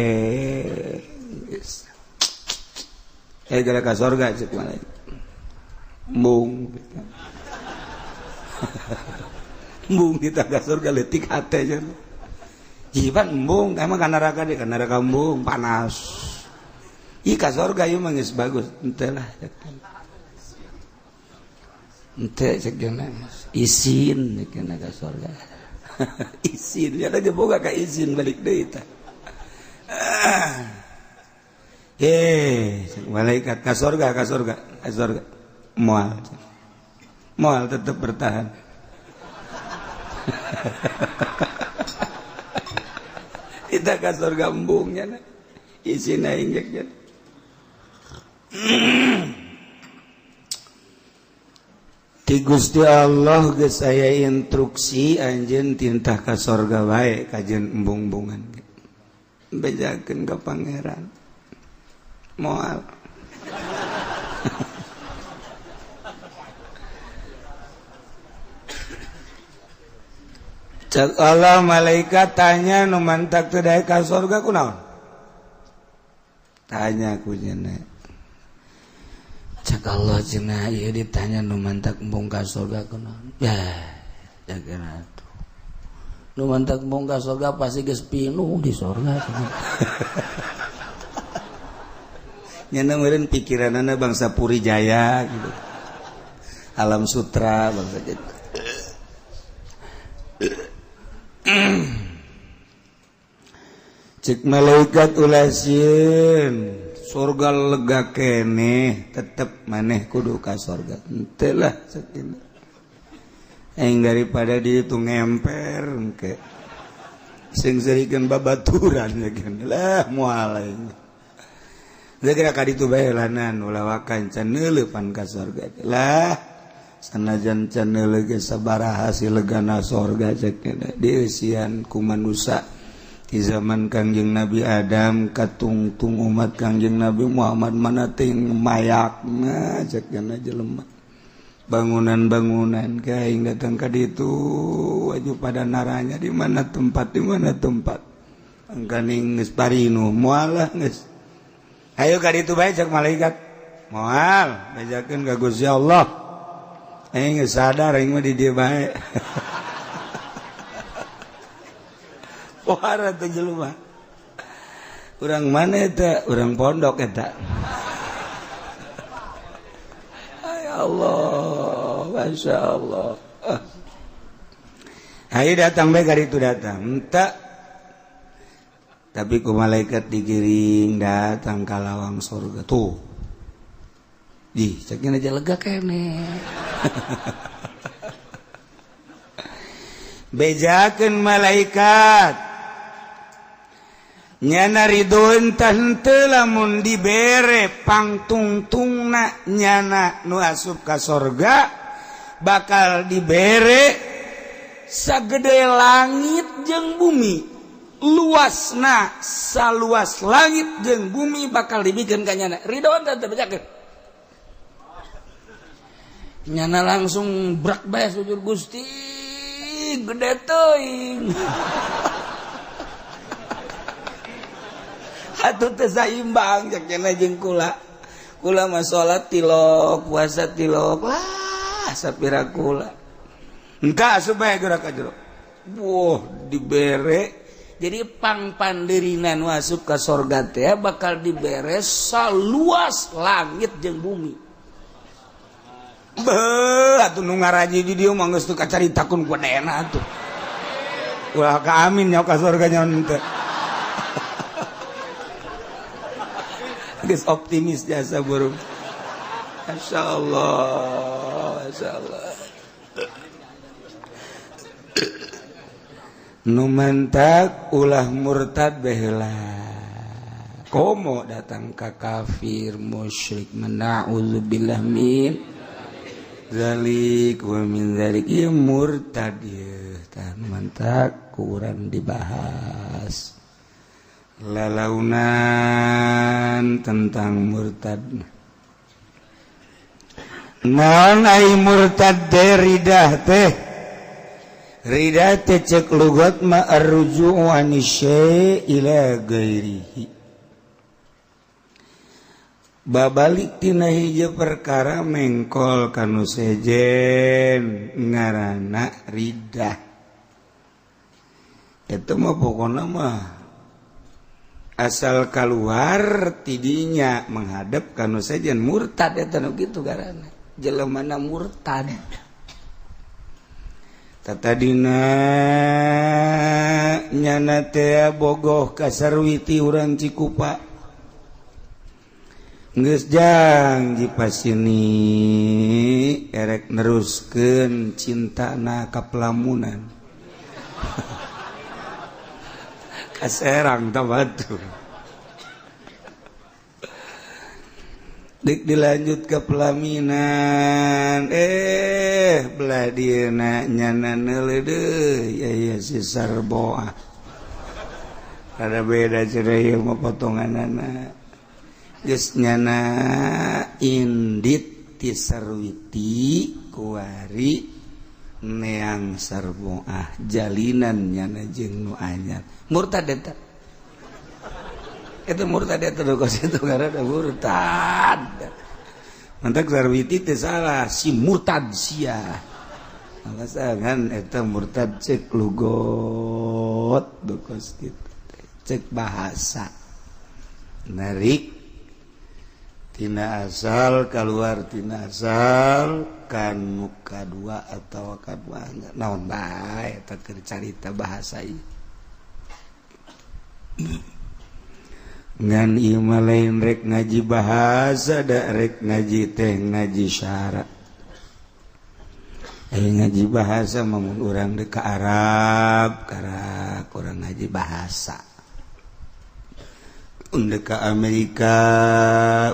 Gara ka sorga cek malaikat. Embung. Embung kita ka sorga leutik hate cenah. Jiban embung, emang ka neraka deh, ka neraka embung panas. Ih ka sorga ieu mah geus bagus, henteu lah. Henteu cek jeung izin dikeun ka sorga. Izin, nya da boga ka izin balik deui tah. Malaikat ka sorga, moal. Moal tetap bertahan. Kita ka surga embungnya na isina injek ti Gusti Allah geus aya instruksi anjeun tintah ka surga bae kajeun embung-embungan bejakeun ka pangeran moal cak Allah malaikat tanya nu mantak teu daek ka surga kunaon? Tanya ku cenah. Cak Allah cenah ieu ditanya nu mantak embung ka surga kunaon? Ya, jageun atuh. Nu mantak embung ka surga pasti geus pinuh di surga. Nyana meureun pikiranana bangsa Puri Jaya gitu. Alam Sutra bangsa gitu. Cek malaikat ulah sieun surga lega keneh tetep maneh kudu ka surga henteu lah sakitu aing daripada di itu ngemper engke sing serikeun babaturan lah moal aing geura ka ditu bae lanan ulah wakan can neuleuh pan ka surga lah sanajan can neuleuh ge sabaraha silegana surga cek dieusian ku manusia di zaman Kangjeng Nabi Adam katungtung umat Kangjeng Nabi Muhammad mana ting mayakna cek kana jelema bangunan-bangunan kaing datang ka ditu waju pada naranya di mana tempat angkaning geus parinu moal lah geus ayo ka ditu bae cek malaikat moal bejakeun ka Gusti Allah aing geus sadar aing mah di dieu bae wara teh jelema. Urang mana eta? Urang pondok eta. Ya Allah, Masya Allah. Ayo datang bae ka ditu datang. Enta. Tapi ku malaikat digiring datang ka lawang surga. Tuh. Ih, cekeun aja lega kene. Bejakeun malaikat. Nyana ridhoeun tah henteu lamun dibere pangtungtungna nyana nu asup ka sorga bakal dibere sagede langit jeung bumi luasna saluas langit jeung bumi bakal dibikin ka nyana ridho teh bacakeun nyana langsung brak bae sujud Gusti gede teuing atuh teu saimbang cek nyana jeung kula mah salat tilok puasa tilok lah sapira kula engka supaya gerak ka jero wah dibere jadi pangpanderinan masuk ke sorga teh bakal dibere saluas langit jeung bumi beuh atuh nu ngaraji di dieu mah geus teu kacaritakeun ku dena atuh ulah ka amin nya ka sorga nya teh geus optimis jasa burung masyaallah nu mantak ulah murtad baheula komo datang ka kafir musyrik na'udzubillah min zalik wa min zalik ieu murtad ieu tah mantak kurang dibahas lalaunan tentang murtad naon ai murtad deridah teh rida cek lugat ma arruju' an syai' ila ghairihi babalik tina hiji perkara mengkol kanu sejen ngaranna ridah eta mah pokona mah asal keluar tidinya menghadap kanu sejen murtad eta nu kitu garana jelemana murtad tatadina nyana teh bogoh ka sarwiti urang Cikupa geus jang dipasini erek neruskeun cintana ka pelamunan ka Serang tah batu dik dilanjut ke pelaminan belah dieuna nyana neuleuh deui aya si sarboah ada beda cenah ieu mah potonganana geus nyana indit ti sarwiti kuari neang sarboah jalinan nyana jeung nu anyar murtad eta itu murtad eta kos itu karena murtad mantak sarwiti teh salah si murtad sia alasan eta murtad cek lugot kos kitu cek bahasa narik tina asal keluar tina asal kanu kadua atau kadua naon bae eta keur carita bahasa ieu ngan ieu mah lain rek ngaji bahasa da rek ngaji teh ngaji syarat ngaji bahasa mah mun urang deuk ka Arab karak urang ngaji bahasa mun deuk ka Amerika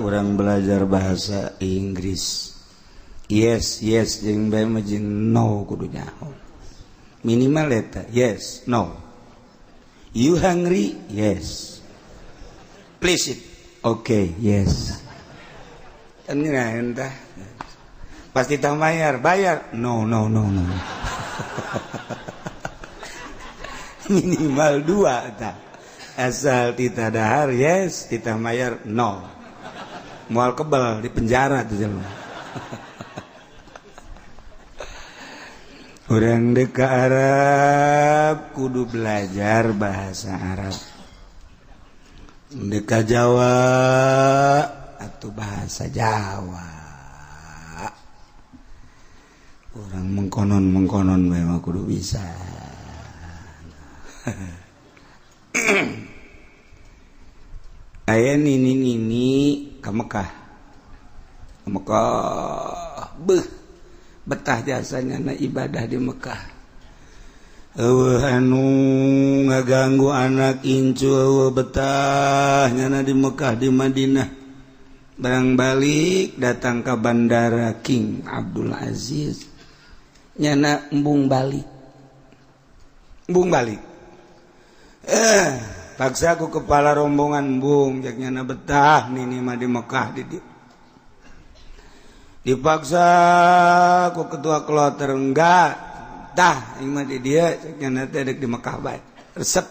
urang belajar bahasa Inggris yes jeung bae mah jeung no kudu nyaho minimal eta yes no you hungry yes please it. Okay, yes. Enggak entah. Pasti tak bayar. No. Minimal 2 tak. Asal tita dahar yes, tita bayar no. Moal kebal di penjara tuh jelema. Urang deuk ka Arab kudu belajar bahasa Arab. Deka Jawa atau bahasa Jawa orang mengkonon memang kudu bisa aya nini ka Mekah beuh betah jasanya na ibadah di Mekah anu ngaganggu anak incu betah nyana di Mekah di Madinah barang balik datang ke bandara King Abdul Aziz nyana embung balik paksa aku kepala rombongan embung jak nyana betah nini mah di Mekah dipaksa aku ketua kloter enggak tah ieu mah di dia jak nyana teh di Mekah bae resep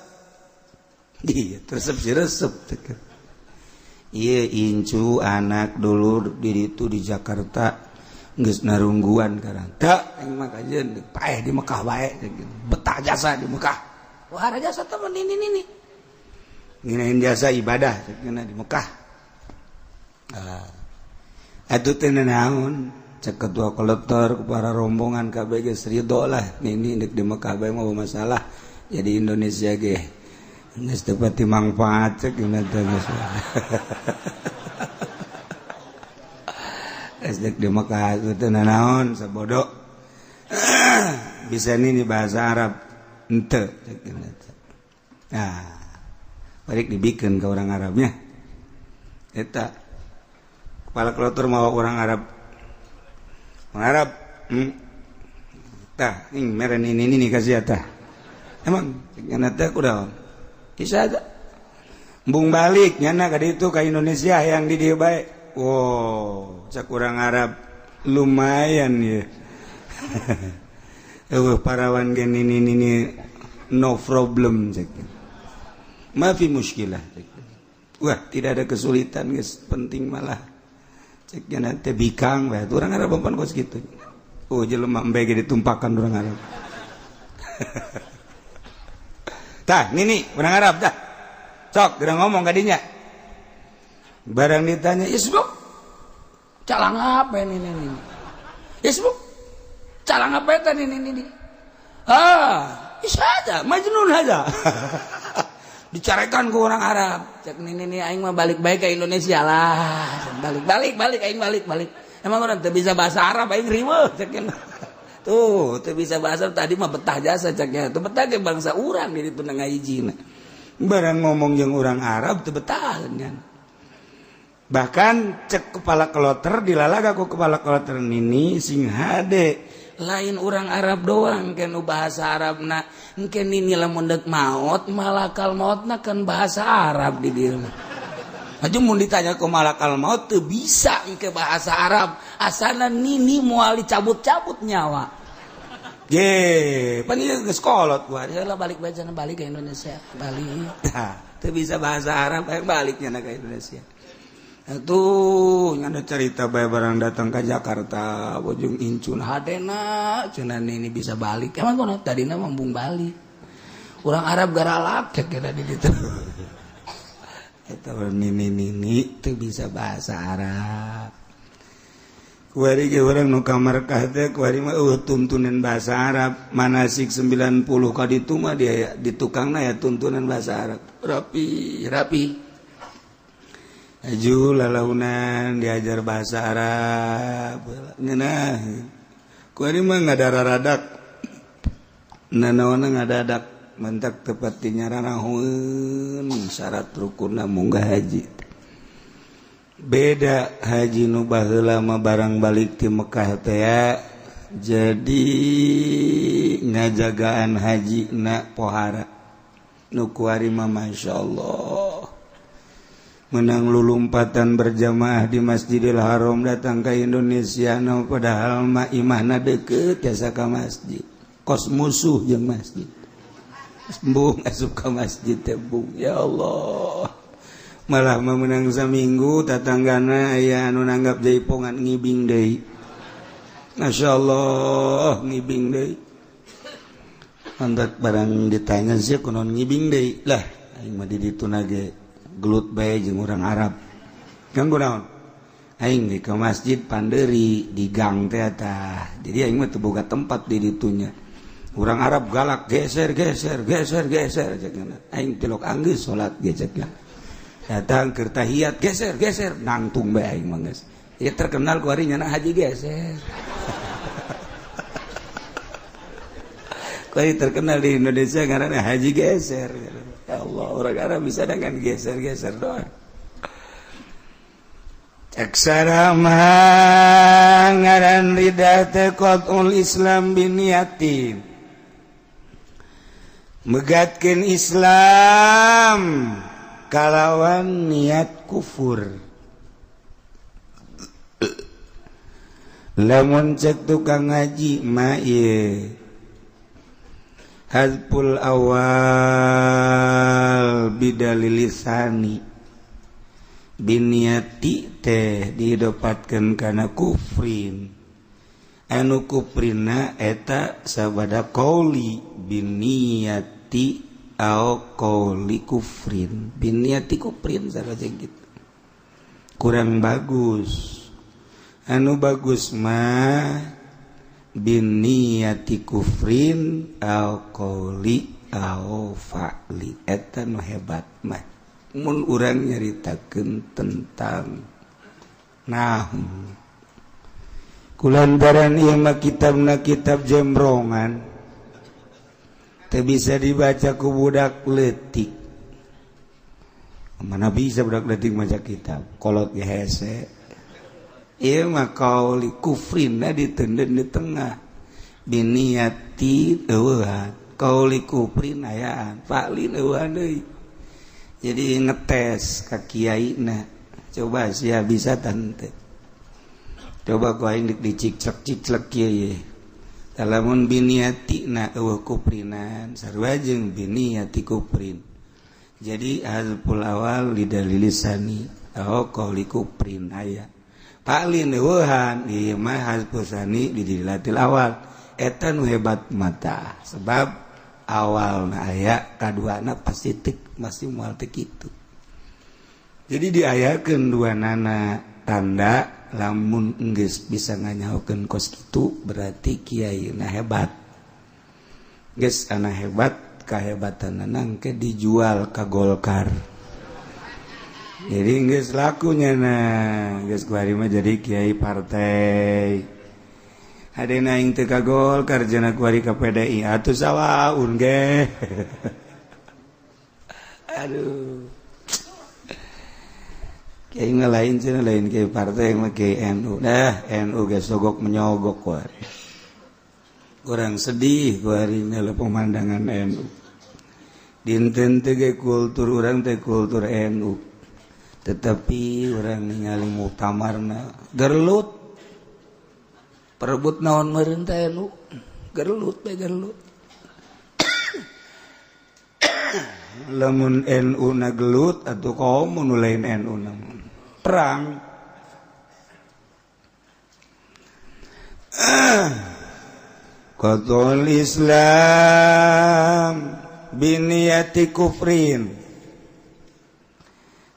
iya resep si resep iya incu anak dulu di itu di Jakarta geus narungguan karang tak aing mah kajeun paeh di Mekah bae betah jasa di Mekah wah ada jasa temen ini nginain jasa ibadah cenah di Mekah atuh teh naon cek ketua kolektor para rombongan kabeh geus ridho lah ini di Mekah bae mah masalah jadi Indonesia ge geus teu pati mangfaat cek gimana teh geus esdek di Mekah itu naon sabodo bisa ini bahasa Arab ente nah balik dibikin ke orang Arabnya eta kepala kloter mau orang Arab tah ing meren ini kasih eta emang nyana teh kudaon bisa aja embung balik nyana ka ditu ka Indonesia yang di dieu bae wow, cak orang Arab lumayan ya. Parawan gen ini no problem cak. Mafi muskilah cak. Wah, tidak ada kesulitan guys, penting malah. Cak nanti bikang bae. Orang Arab pan kos gitu. Oh, jelema embe ge ditumpakan orang Arab. Tah, ini orang Arab dah. Sok, gerang ngomong kadinya. Barang ditanya, Isbuk, calang apa ini? Isbuk, calang apa itu ini? Bisa aja, Majnun aja. Dicarikan ke orang Arab. Cek ini, aing mah balik ke Indonesia lah. Balik, aing balik. Emang orang tuh bisa bahasa Arab, aing riweuh ceknya. Tuh, tuh bisa bahasa tadi mah betah jasa ceknya. Tuh betah ke bangsa urang di ditu ngahijina. Barang ngomong yang orang Arab tuh betah kan. Bahkan cek kepala kloter dilalaga ku kepala kloter nini sing hade lain orang Arab doang kan bahasa Arabna engke nini lamun deuk maot malakal mautna kan bahasa Arab di dieu mah aju mun ditanya ku malakal maut teu bisa engke bahasa Arab asalna nini moal dicabut-cabut nyawa ge pan ieu geus kolot gua lah balik ke Indonesia balik teu bisa bahasa Arab baliknya ke Indonesia. Tuh ada cerita bae barang datang ke Jakarta bojong incun hadena cuman ini bisa balik emang kono tadina mambung balik orang Arab garalak kira di ditu eta nini teu bisa bahasa Arab kuari ge urang nu ka markah teh kuari mah tuntunan bahasa Arab manasik 90 ka ditu mah dia di tukangna ya tuntunan bahasa Arab rapi aju lalaunan diajar bahasa Arab ngeunah kuari mah ngadaradak nanaonna ngadadak mentak tepat nyaranaheun syarat rukunna munggah haji beda haji nu baheula mah barang balik ti Mekah teh ya jadi ngajagaan haji na pohara nu kuari mah masyaallah menang lulumpatan berjamaah di Masjidil Haram datang ke Indonesia no padahal mah imahna deket jasa ka masjid kos musuh jeung masjid embung asup ka masjid teh bung ya Allah malah mah menang saminggu tatanggana aya anu nanggap jaipongan ngibing deui masyaallah ngibing deui andak barang ditanya sih kunaon ngibing deui lah aing mah di ditu nage gelut bae jeung urang Arab. Kan kunaon? Aing di ke masjid Panderi di gang teh tah. Jadi aing mah teu boga tempat di ditunya. Urang Arab galak geser cenah. Aing tilok anggeus salat ge cenah. Datang keur tahiyat geser nangtung bae aing mah geus. Ya terkenal ku ari nyana haji geser. Ku ari terkenal di Indonesia ngaranna haji geser. Ya Allah, orang Arab bisa dengan geser-geser doang. Aksara ngaran lidah teh qatul Islam biniyatin megatkeun Islam kalawan niat kufur. Lamun cek tukang ngaji ma ieu hazful awal bidalil lisani biniati teh didapatkeun kana kufrin anu kufrina eta sabada qauli biniati au qauli kufrin biniati kufrin saraja gitu kurang bagus anu bagus mah biniati kufrin au qauli au fa'li eta nu hebat mah mun urang nyaritakeun tentang nahu kulantaran ieu mah kitabna kitab jembrongan teu bisa dibaca ku budak leutik mana bisa budak leutik maca kitab kolot ge hese ieu mah qauli kufrinna diteundeun di tengah biniati eueuhan qauli kufrin ayaan fa'lin eueuhan deui jadi ngetes ka kiaina coba sia bisa tante coba ku aing diciclek kieu talamun biniatina eueuh kuprinan sarua jeung biniati kuprin jadi hazful awal lidalil lisani au qauli kuprin aya paling eueuhan ieu mah hazful sani lidalatil awal eta nu hebat mata sebab awalna aya kaduana pasti masih moal teh kitu. Jadi diayakeun duanana tanda lamun geus bisa nganyahokeun kos kitu berarti kiaina hebat. Geus ana hebat kahebatanna engke dijual ka Golkar. Jadi geus lakunya nah geus kuari mah jadi kiai partai. Adena aing teu ka Golkar cenah kuari ka PDI atuh sawaun ge. Aduh kiai ngalain cenah lain kiai partai mah kiai NU dah NU ge sogok menyogok kuari kurang sedih kuari nela pemandangan NU dinten teh ge kultur urang teh kultur NU tetapi urang ningali muktamarna gerlut perebut naon meureun teh NU gerlut teh gerlut lamun NU na gelut atau kaum nu lain NU na perang qatul Islam biniyati kufrin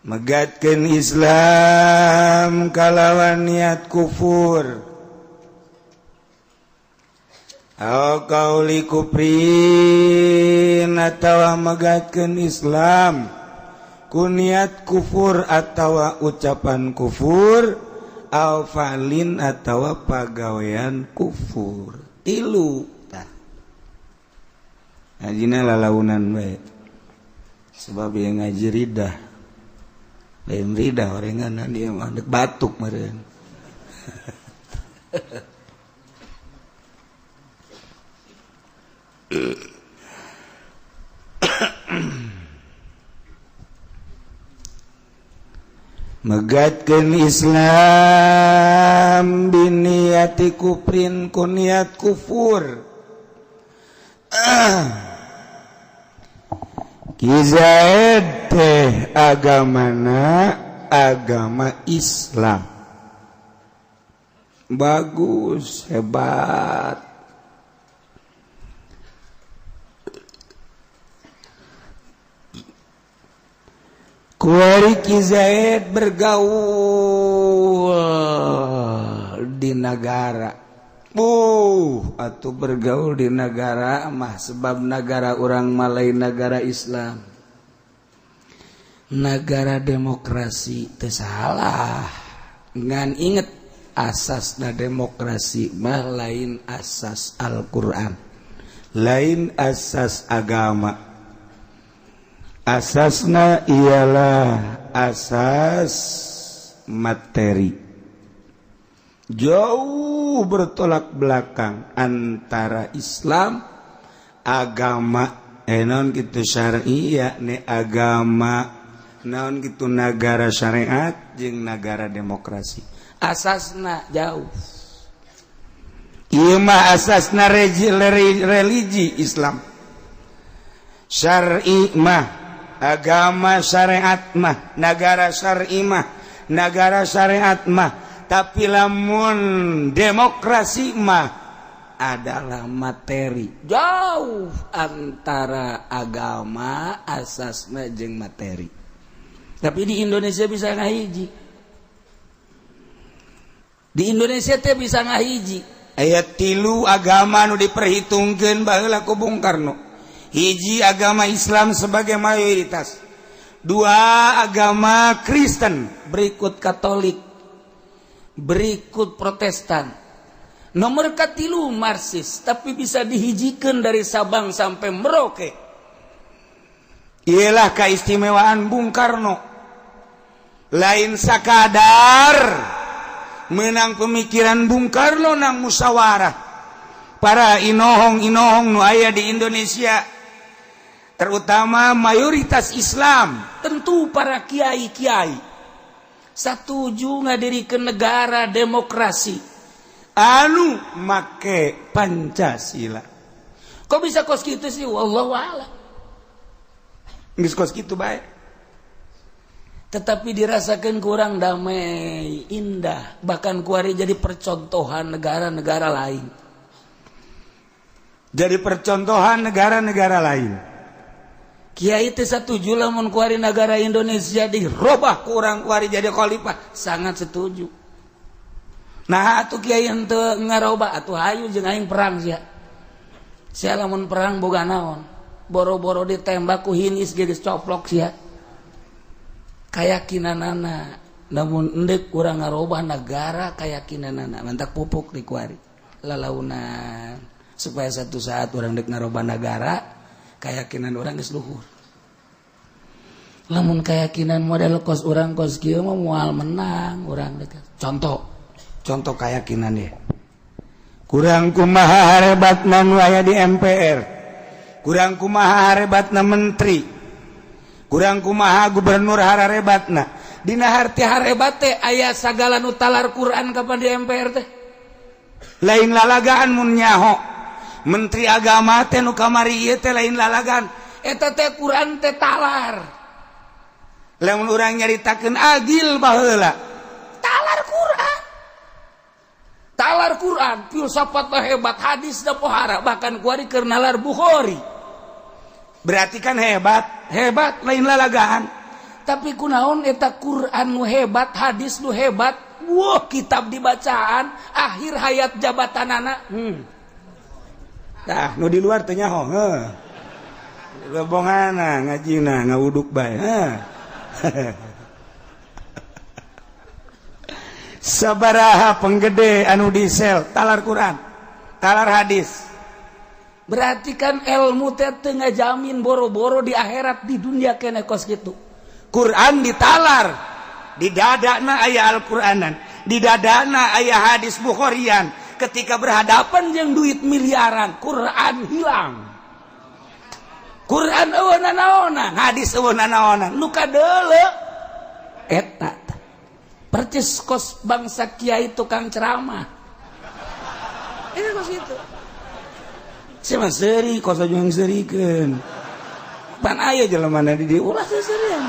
megatkeun Islam kalawan niat kufur au qauli kufrin atawa megatkeun Islam ku niat kufur atawa ucapan kufur au fa'lin atawa pagawean kufur tilu tah ngajina lalaunan we sebab yang ngaji ridah lain ridah orenganan dia mah dek batuk meureun megatkeun Islam biniyati kufrin ku niat kufur Kizaid teh agamana agama Islam bagus hebat kuari Ki Zaid bergaul di negara atuh bergaul di negara mah sebab negara orang Malay negara Islam negara demokrasi teu salah ngan inget asasna demokrasi mah lain asas Al-Quran lain asas agama. Asasna ialah asas materi. Jauh bertolak belakang antara Islam agama non gitu syar'i yakni agama naon gitu negara syariat jeung negara demokrasi. Asasna jauh. Ieu mah asasna religi Islam. Syar'i mah agama syariat mah negara syar'i mah negara syariat mah, tapi lamun demokrasi mah adalah materi. Jauh antara agama asasna jeung materi. Tapi di Indonesia bisa ngahiji. Di Indonesia teh bisa ngahiji. Ayat 3 agama nu diperhitungkeun baheula ku Bung Karno. Hiji agama Islam sebagai mayoritas. 2 agama Kristen, berikut Katolik, berikut Protestan. Nomor 3 Marxis, tapi bisa dihijikeun dari Sabang sampai Merauke. Ialah keistimewaan Bung Karno. Lain sakadar menang pemikiran Bung Karno nang musyawarah. Para inohong-inohong nu aya di Indonesia, terutama mayoritas Islam, tentu para kiai-kiai, setuju ngadirikeun negara demokrasi anu make Pancasila. Kok bisa kos kitu sih? Wallahu a'lam. Geus kos kitu bae. Tetapi dirasakan kurang damai, indah, bahkan kuari jadi percontohan negara-negara lain. Jadi percontohan negara-negara lain. Kiai teh setuju lamun kuari negara Indonesia dirobah kurang kuari jadi khalifah, sangat setuju. Nah atuh kiai henteu ngarobah atuh hayu jeung aing perang sia. Sia lamun perang boga naon? Boro-boro ditembak ku hinis geus coplok sia. Kayakinanana namun endek kurang ngarobah negara kayakinanana mantak pupuk di kuari lalaunan supaya satu saat orang dek ngarobah negara keyakinan orang geus luhur. Lamun keyakinan model kos orang kos kieu mah moal menang orang dek. Contoh keyakinan ya. Kurang kumaha harebatna nu aya di MPR. Kurang kumaha harebatna menteri. Kurang kumaha gubernur harebatna. Dina harti harebat teh aya sagala nu talar Quran kapan di MPR teh. Lain lalagaan mun nyaho. Menteri agama teh nu kamari ieu teh lain lalagaan. Eta teh Quran teh talar. Lamun urang nyaritakeun agil baheula. Talar Quran. Talar Quran, filsafat hebat, hadis da pohara, bahkan kuari keur nalar Bukhari. Berarti kan hebat lain lalagaan. Tapi kunaon eta Quran nu hebat, hadis nu hebat, wah kitab dibacaan akhir hayat jabatanana. Tah nu di luar teh nyaho, heuh. Lebongana ngajina ngawuduk bae, Sabaraha penggede anu disel talar Quran, talar hadis. Berarti kan ilmu teh teu ngajamin boro-boro di akhirat, di dunia kene kos kitu. Quran ditalar, di dadana aya Al-Quranan, di dadana aya hadis Bukharian. Ketika berhadapan jeung duit miliaran, Quran hilang. Quran eueuh nanaonan, hadis eueuh nanaonan, nu kadeuleu eta. Percis kos bangsa kiai tukang ceramah. Ini kos kitu. Siapa seri, kos aja yang serikeun. Pan aya jelemana di dieu ulah seserian.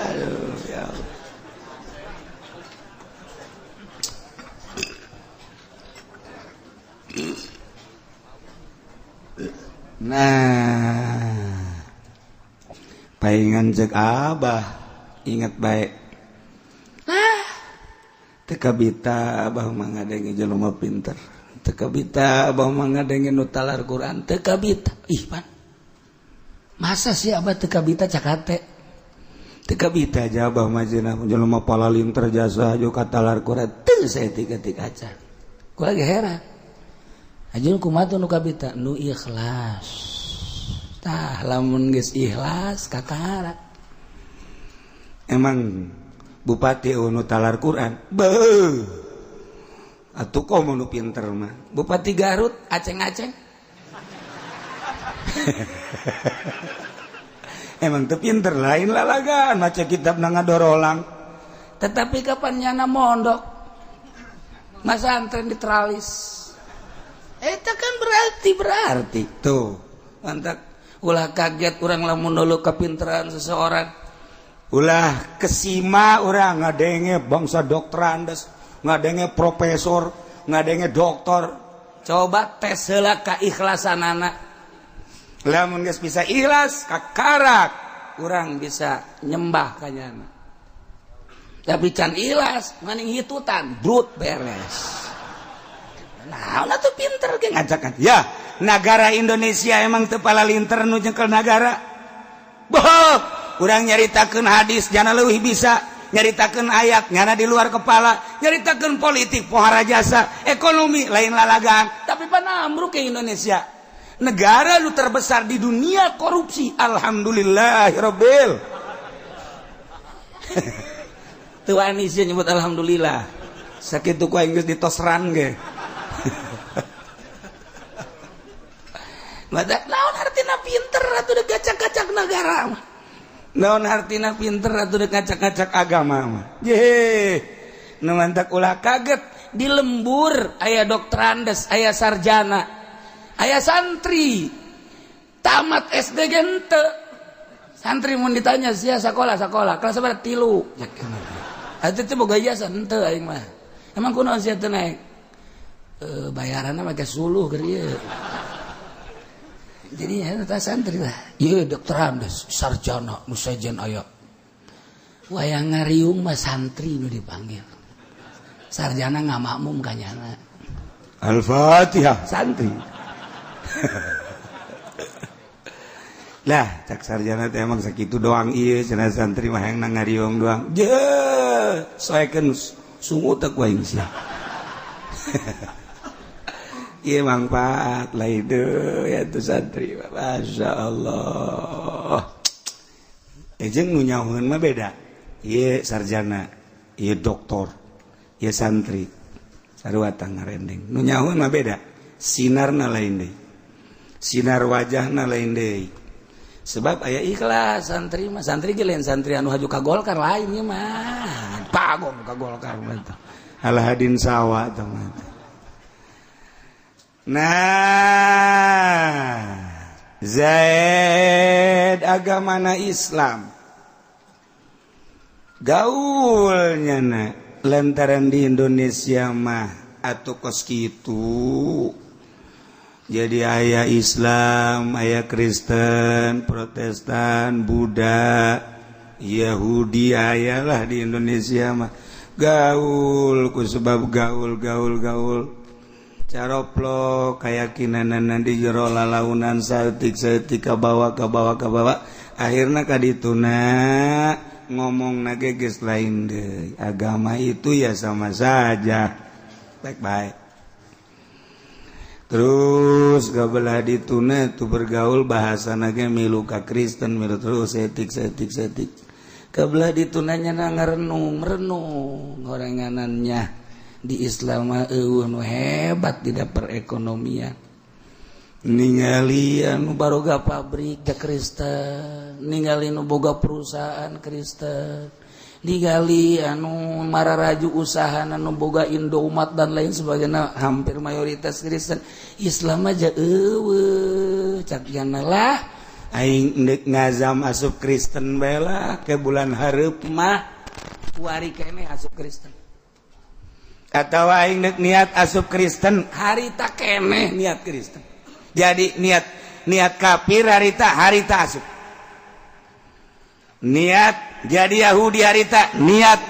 Aduh ya Allah. Nah, paingan cek abah, ingat baik. Teka bita abah mangadengi jelema pinter. Teka bita abah mangadengi nu talar Quran. Teka bita. Ih pan. Masa sih abah teka bita cakate? Teka bita aja abah majina jelema palalim terjasa aja katalar Quran. Teu saya tika-tika acan. Ku lagi heran. Ajun kumaha nu kabita? Nu ikhlas. Tah lamun geus ikhlas kakara. emang bupati nu talar Quran atuh kok nu pinter mah Bupati Garut aceng-aceng emang teu pinter lain lalagan maca kitab ngadorolang tetapi kapan nyana mondok masa antren di teralis eta kan berarti tuh mantap ulah kaget urang lamun dulu kepinteran seseorang ulah kesima urang ngadenge bangsa dokterandes ngadenge profesor ngadenge doktor coba tes heula keikhlasanana lamun geus bisa ikhlas kakarak urang bisa nyembah ka nyana tapi can ikhlas maning hitutan brut beres nah ulah tuh pinter ge ngajakan ya negara Indonesia emang teu palalinter nu jengkel negara boh urang nyaritakeun hadis jana leuwih bisa nyaritakeun ayat nyana di luar kepala nyaritakeun politik pohara jasa ekonomi lain lalagan tapi panambruk ke Indonesia negara lu terbesar di dunia korupsi alhamdulillahirabbil tuh anis nyebut alhamdulillah sakitu ku aing geus ditosran ge mata naon artina pinter atuh dek gacak-gacak negara mah naon artina pinter atuh dek gacak-gacak agama mah ye nu mantak ulah kaget di lembur aya dokterandes aya sarjana aya santri tamat SD gente santri mun ditanya sia sakola kelas berapa 3 atuh teh boga ijazah henteu aing mah emang kunaon sia teu naik bayaranna make suluh keur ieu jadi eta santri lah ieu dokterandes sarjana nu sejen aya wayang ngariung mah santri nu dipanggil sarjana ngamakmum ka nyana Al-Fatihah santri lah cak sarjana teh emang sakitu doang ieu cenah santri mah hayang ngariung doang je soekeun sungut teh ku aing sia ieu manfaat lain deui ya tu santri masyaallah jeung nu nyahoeun mah beda ieu sarjana ieu doktor ieu santri sarua tang ngarendeng nu nyahoeun mah beda sinarna lain deui sinar wajahna lain deui sebab aya ikhlas santri mah santri ge lain santri anu haju ka Golkar lain ieu mah pagong ka Golkar mah Alhadin Sawa tah mah nah Zaid agamana Islam gaulnya na lantaran di Indonesia mah atuh kos kitu jadi aya Islam, aya Kristen, Protestan, Buddha, Yahudi ayalah di Indonesia mah gaul ku sebab gaul caroplok keyakinanana di jero lalaunan saeutik ka bawa akhirna kadituna ngomongna ge geus lain deui agama itu ya sama saja baik-baik terus gabelah dituna tu bergaul bahasana ge milu ka Kristen milu terus etik gabelah ditunanya na ngarenung gorenganannya di Islam eueuh nu hebat di perekonomian ningali anu baroga pabrik ke Kristen ningali nu boga perusahaan Kristen digali anu mararaju usaha anu boga Indomaret dan lain sebagainya hampir mayoritas Kristen Islam aja cak yana lah aing neuk ngazam asup Kristen bae lah ke bulan hareup mah wari keneh asup Kristen atau aing neuk niat asup Kristen harita keneh niat Kristen jadi niat kafir harita asup niat jadi Yahudi harita niat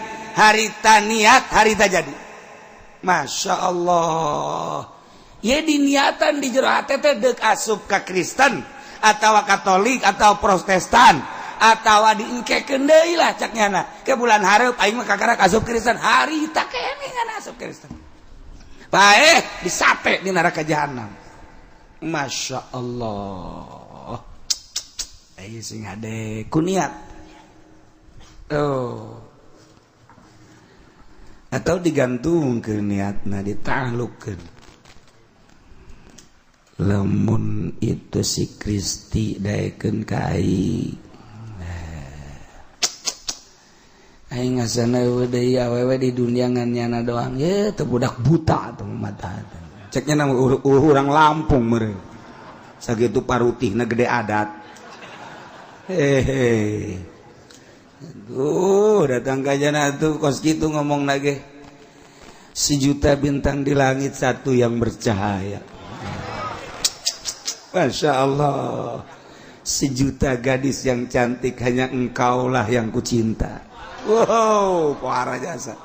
harita jadi Masya Allah ya diniatan di jero hate teh deuk asup ka Kristen atau Katolik atau Protestan atau diengkekeun deui lah cak nyana ke bulan hareup aing mah kakarak asup Kristen harita keneh ngan asup Kristen bae disape di neraka jahanam Masya Allah sing ade ku niat Oh. Atau digantungkeun niatna ditaklukkeun. Lamun itu si Kristi daekeun ka aing. Aing ngasana deui awewe di dunia ngannyana doang. Ye teu budak buta atuh mata. Ceknya nama urang Lampung meureun. Sagitu parutihna gede adat. Datang ka jana tuh kos kitu ngomong nage. 1.000.000 bintang di langit satu yang bercahaya. Masya Allah. 1.000.000 gadis yang cantik hanya engkaulah yang kucinta. Wow, parah jasa.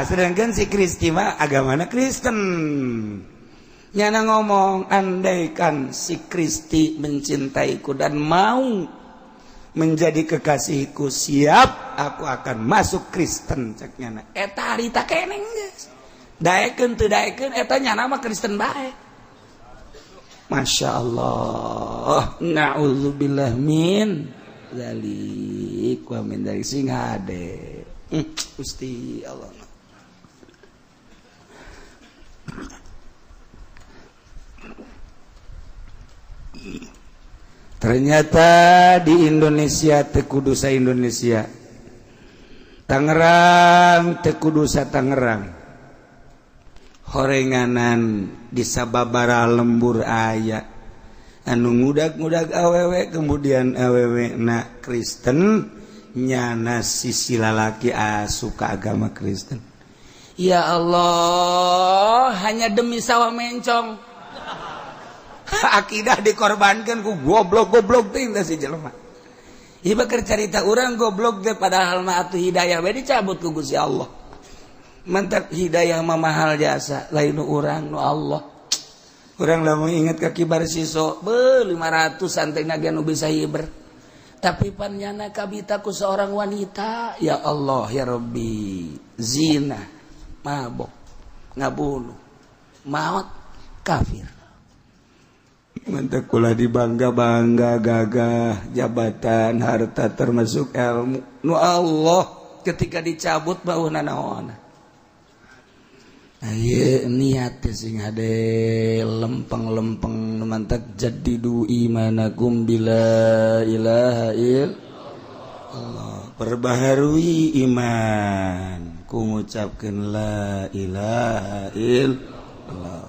Sedangkan si Kristi mah agamana Kristen. Nyana ngomong, andaikan si Kristi mencintaiku dan mau menjadi kekasihku, siap aku akan masuk Kristen. Cek nyana eta harita keneng geus daekeun teu daekeun eta nyana mah Kristen bae. Masya Allah. Na'udzubillah min zalik wa min dari sing hade. Gusti Allah. Ternyata di Indonesia teu kudu sa Indonesia. Tangerang teu kudu sa Tangerang. Horenganan di sababara lembur aya anu ngudag-ngudag awewe kemudian awewe na Kristen nyana sisi lalaki suka agama Kristen. Ya Allah, hanya demi sawah mencong. Akidah dikorbankan ku goblok-goblok teh si jelema. Ieu bakal carita urang goblok teh padahal mah atuh hidayah we dicabut ku Gusti Allah. Mantap hidayah mah mahal jasa, lain nu urang nu Allah. Urang lamun inget ka kibar siso, 500 santai naga nu bisa hiber. Tapi panjana kabita ku seorang wanita, ya Allah ya Rabbi, zina, mabok, ngabunuh, maut, kafir. Mantap kula dibangga-bangga gagah jabatan harta termasuk ilmu nu Allah ketika dicabut bauna naon. Aye niat sing hade lempeng-lempeng mantap jadidu imanakum bila ilaha illallah. Perbaharui iman ku ngucapkeun la ilaha illallah.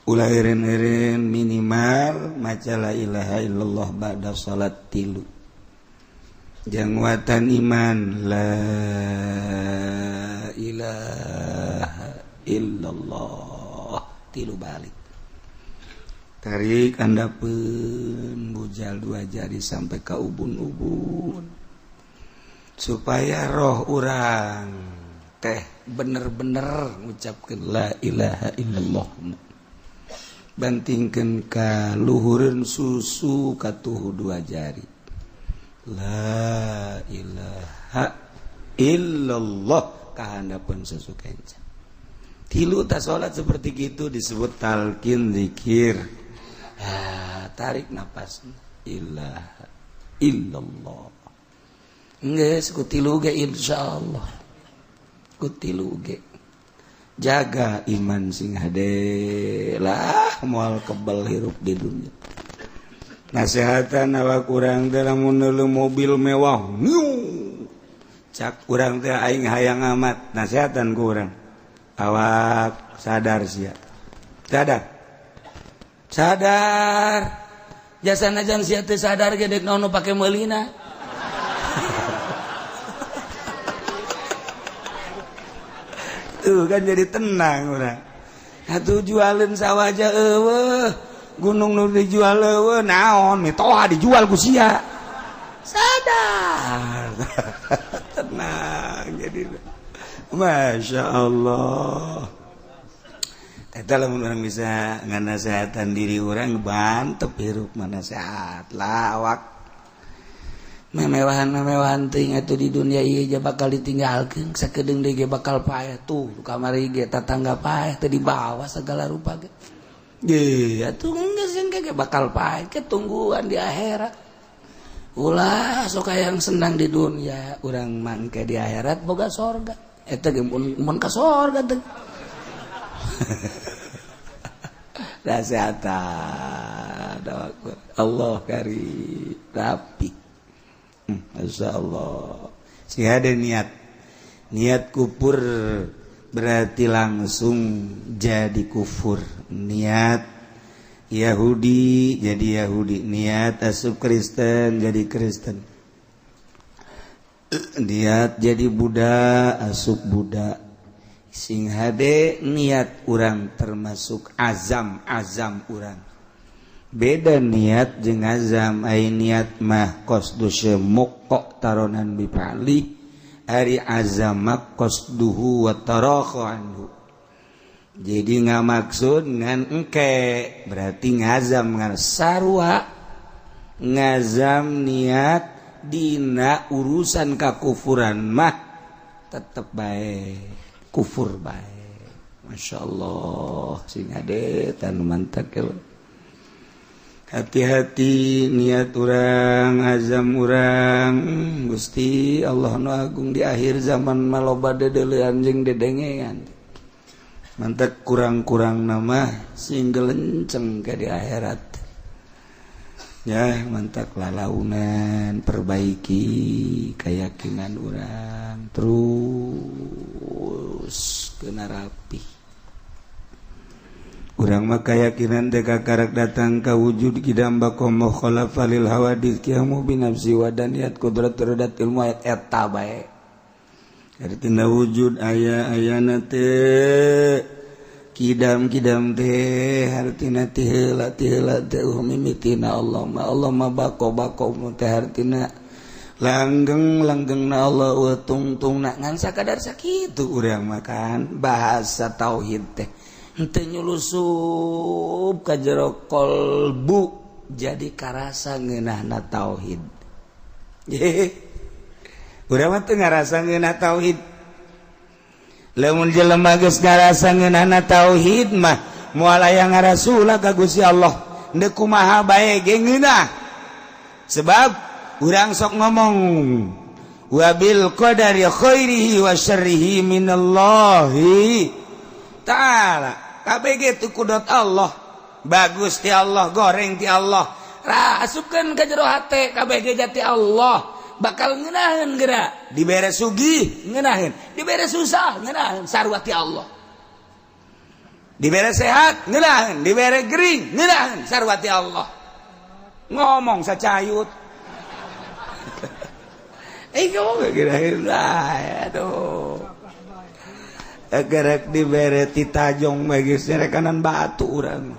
Ulah eren-eren minimal maca la ilaha illallah ba'da salat 3. Jangwatan iman la ilaha illallah 3 balik. Tarik handapeun bujal 2 jari sampai ka ubun-ubun. Supaya roh urang teh bener-bener ngucapkeun la ilaha illallah. Bantingkeun ka luhureun susu katuhu 2 jari. La ilaha illallah kahandapeun susu kenca. 3 ta salat seperti gitu disebut talqin zikir. Tarik napas ilaha illallah. Geus ku 3 ge insyaallah. Ku 3 ge. Jaga iman sing hade lah moal kebal hirup di dunia. Nasihatan awak urang teh lamun neuleuh mobil mewah cak urang teh aing hayang amat nasihatan ku urang awak sadar sia sadar jasana jan sia teh sadar ge dek naon nu pake meulina. Tuh kan jadi tenang urang. Atuh jualin sawaja eueuh. Gunung nu dijual eueuh naon mitoha dijual ku sia. Sadar. Tenang jadi. Masya Allah. Eta lamun urang bisa nganasehatan diri urang bantep hirup mana sehat lah awak. Memewahan ting atuh di dunia ieu ja bakal ditinggalkeun sakedeung deui ge bakal paeh tuh kamari ge tatangga paeh teu dibawa segala rupa ge. Ge atuh geus ge bakal paeh ketungguan di akhirat. ulah sok yang senang di dunia urang mangke di akhirat boga sorga eta ge mun ka sorga teh Nasihatan Allah karim rapi Masya Allah sih ada niat kufur berarti langsung jadi kufur niat Yahudi jadi Yahudi niat asup Kristen jadi Kristen niat jadi Buddha asup Buddha sing hade niat urang termasuk azam urang beda niat jeung azam ai niat mah qasdu syemuk taronan bipali ari azam mah qasduhu wa tarakhu anhu jadi ngamaksud ngan engke berarti ngazam ngan sarua ngazam niat dina urusan kakufuran mah tetep bae kufur baik Masya Allah sing ade tanu mantap hati-hati niat urang azam urang Gusti Allah nu agung di akhir zaman maloba dedeulean jeung dedengean mantap kurang-kurang nama sing gelenceng ke di akhirat ya mantap lalaunan perbaiki keyakinan urang terus kena rapi urang mah keyakinan teka karak datang ka wujud kidamba komo khalafa lil hawadits kiamu binafsi wa daniyat kudrat terhadap ilmu ayat eta bae artina wujud ayana teh kidam teh hartina tiheula teh mimitina Allah mah bako teh hartina langgengna Allah wa tungtungna ngan sakadar sakitu urang makan bahasa tauhid teh henteu nyulusup ka jero kolbu jadi karasa ngeunahna tauhid urang mah teu ngarasa ngeunah tauhid lamun jelema geus ngarasa ngeunahna tauhid mah moal aya ngarasula ka Gusti Allah henteu kumaha bae ge ngeunah sebab urang sok ngomong wabil qadari khairihi wa syarrihi minallahi ta'ala kabeh ge teu kudot Allah bagus ti Allah goreng ti Allah rasupkeun ka jero hate kabeh ge jati Allah bakal ngeunaheun geura dibere sugih ngeunaheun dibere susah ngeunaheun sarua ti Allah dibere sehat ngeunaheun dibere gering ngeunaheun sarua ti Allah ngomong sacayut kamu kira-kira aduh gerak dibere ti tajong bagi serekanan batu urang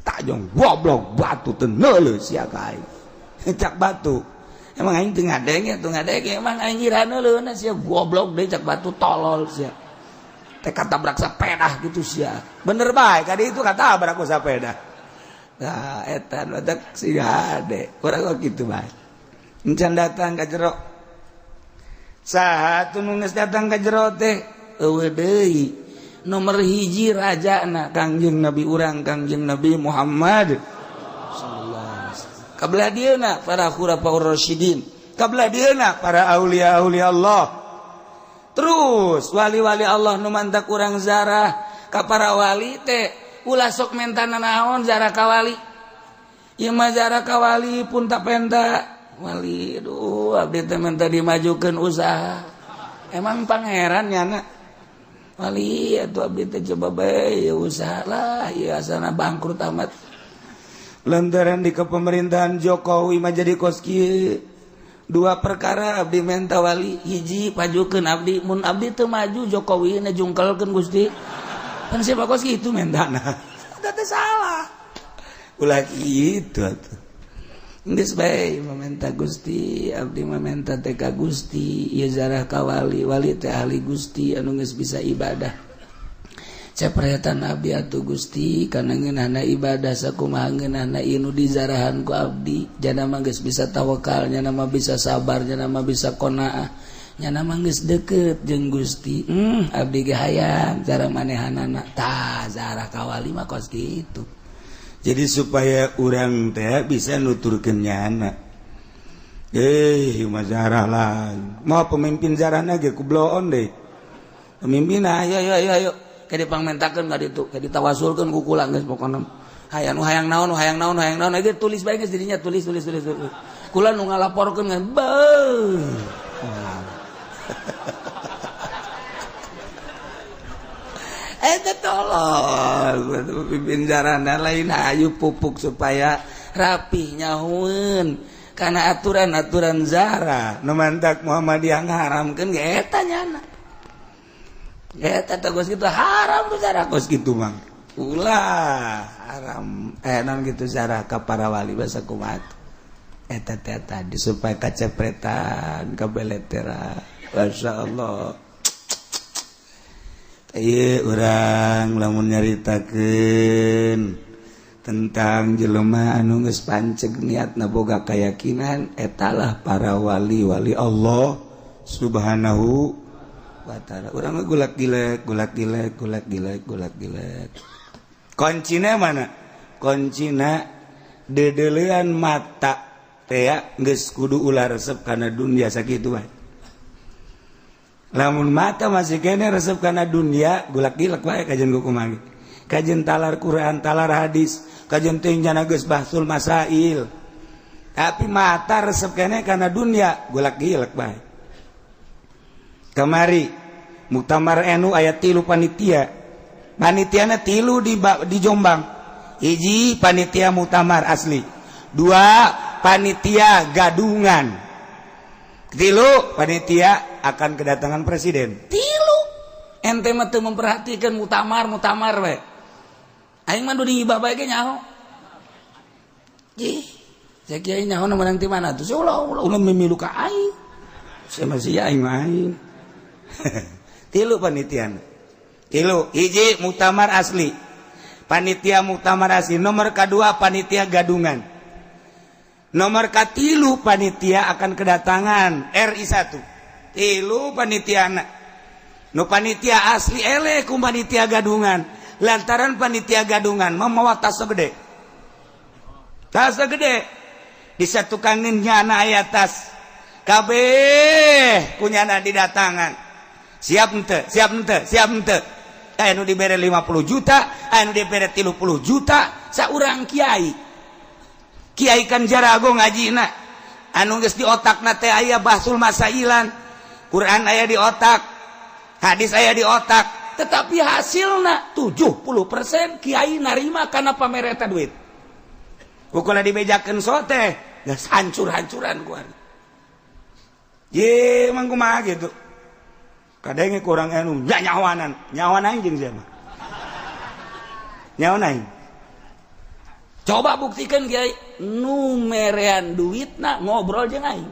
tajong goblok batu teu neuleuh sia ka aing cak batu emang aing teu ngadenge emang aing ngira neuleuhna sia goblok deui cak batu tolol sia teh katabrak sapeda gitu sia bener bae ka ditu katabrak ku sapeda nah eta badak si hade urang kok kitu bae encan datang ka jero saha teu nu geus datang ka jero teh eueuh deui nomor hiji rajana Kangjeng Nabi urang Kangjeng Nabi Muhammad sallallahu alaihi wasallam kabelah dieuna para khulafaur rasyidin kabelah dieuna para aulia-aulia Allah terus wali-wali Allah nu mantak urang zarah ka para wali teh ulah sok mentana naon zarah ka wali ieu mah zarah ka wali pun tak penta wali aduh abdi teh minta dimajukeun usaha emang pangeran nyana wali atuh abdi teh coba bae ya usaha lah ieu asana bangkrut amat lantaran di kepemerintahan Jokowi mah jadi kos kieu dua perkara abdi menta wali hiji pajukeun abdi mun abdi teu maju Jokowi na jungkelkeun Gusti kan siapa kos kitu mentana eta teh salah ulah kitu atuh geus bae mamenta Gusti abdi mamenta teh ka Gusti ieu zarah ka wali teh ahli Gusti anu geus bisa ibadah capretan abdi atuh Gusti kana ngeunahna ibadah sakumaha ngeunahna ieu nu dizarahan ku abdi jana mah geus bisa tawakal nya mah bisa sabar nya mah bisa qanaah nya mah geus deukeut jeung Gusti abdi ge hayang cara manehanana tah zarah ka wali mah kos kitu. Jadi supaya urang teh bisa nuturkeun nyana Zarah lah mau pemimpin zarahna ge kubloon deh pemimpin ayo kayak dipangmentakeun ka ditu kayak ditawasulkeun ku kula geus pokona hayang naon ge tulis bae geus dirinya tulis kula nu ngalaporkeun ngan eta tolong pemimpin zarahna lain hayu pupuk supaya rapih nyahueun karena aturan-aturan zarah nu mantak Muhammadiyah ngaharamkeun ge eta nyana eta geus kitu haram tuh zarah geus kitu mah ulah haram non kitu zarah ka para wali basa kumaha eta tadi supaya kacepretan kabeleteran masyaallah ieu urang lamun nyaritakeun tentang jelema anu geus panceg niatna boga keyakinan etalah para wali-wali Allah Subhanahu wa taala. Urang gulak-gilek. Kuncina mana? Kuncina dedeleuan mata teh geus kudu ulah resep kana dunya sakitu wae. Lamun mata masih kene resep kana dunya gulak-gilek wae kajen kumaha. Kajen talar Quran, talar hadis, kajen teuing jana geus bahsul masail. Tapi mata resep kene kana dunya golak-gilek bae. Kamari Muktamar NU aya 3 panitia. Panitiana 3 di Jombang. Hiji panitia muktamar asli. 2 panitia gadungan. 3 panitia akan kedatangan presiden. 3 ente mah teu memperhatikan muktamar we. Aing mah duning ibah bae ge nyaho. Saya kiai nyaho na menang ti mana tuh? Ulah memilu ka aing. Saya masih aing main. 3 panitian. 3 hiji muktamar asli. Panitia muktamar asli. Nomor kedua panitia gadungan. Nomor katilu panitia akan kedatangan RI 1. 3 panitiana. Nu panitia asli eleh ku panitia gadungan. Lantaran panitia gadungan mamawa tas gede. Tas gede. Disatukanin nyana aya tas. Kabeh kunyana didatangan. Siap henteu. Aya nu dibere 50 juta, aya nu dibere 30 juta, saurang kiai. Kiai kan jarago ngajina. Anu geus di otakna teh aya bahsul masailan. Quran aya di otak. Hadis aya di otak. Tetapi hasilna 70% kiai narima karena pamer eta duit. Kukula dibejakeun sote, geus hancur-hancuran ku. Ye mang kumaha gitu. Kadenge kurang anu nyawanan aing jeung sia mah. Nyawan aing. Coba buktikan kiai nu merean duitna ngobrol jeung aing.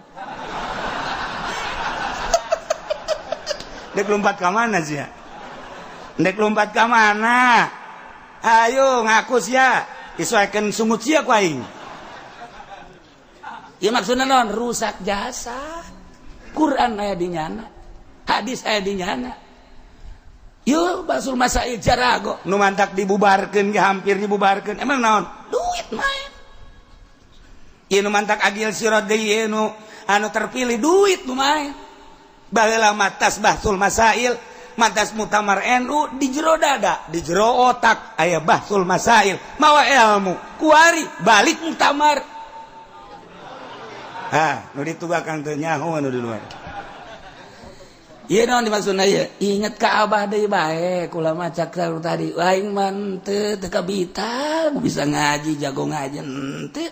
Dek lompat ka mana sia? Dek lompat ke mana? Ayo ngaku sia. Disesuaikan sungut sia ku aing. Ieu maksudna naon? Rusak jasa. Quran aya di nyana. Hadis aya di nyana. Yo basul masail jarago. Nu mantak dibubarkeun ge hampir dibubarkeun. Emang naon? Duit main. Ieu nu mantak agil sirat deui nu anu terpilih duit nu main. Baheula matas basul masail. Mantas muktamar NU di jero dada, di jero otak aya bahsul masail, mawa ilmu, kuari balik muktamar. Nu ditugakan teu nyaho anu di luar. Ieu naon dimaksudna ieu? Inget ka Abah deui bae, kula maca tadi. Aing mah teu kabita, bisa ngaji, jago ngaji teu.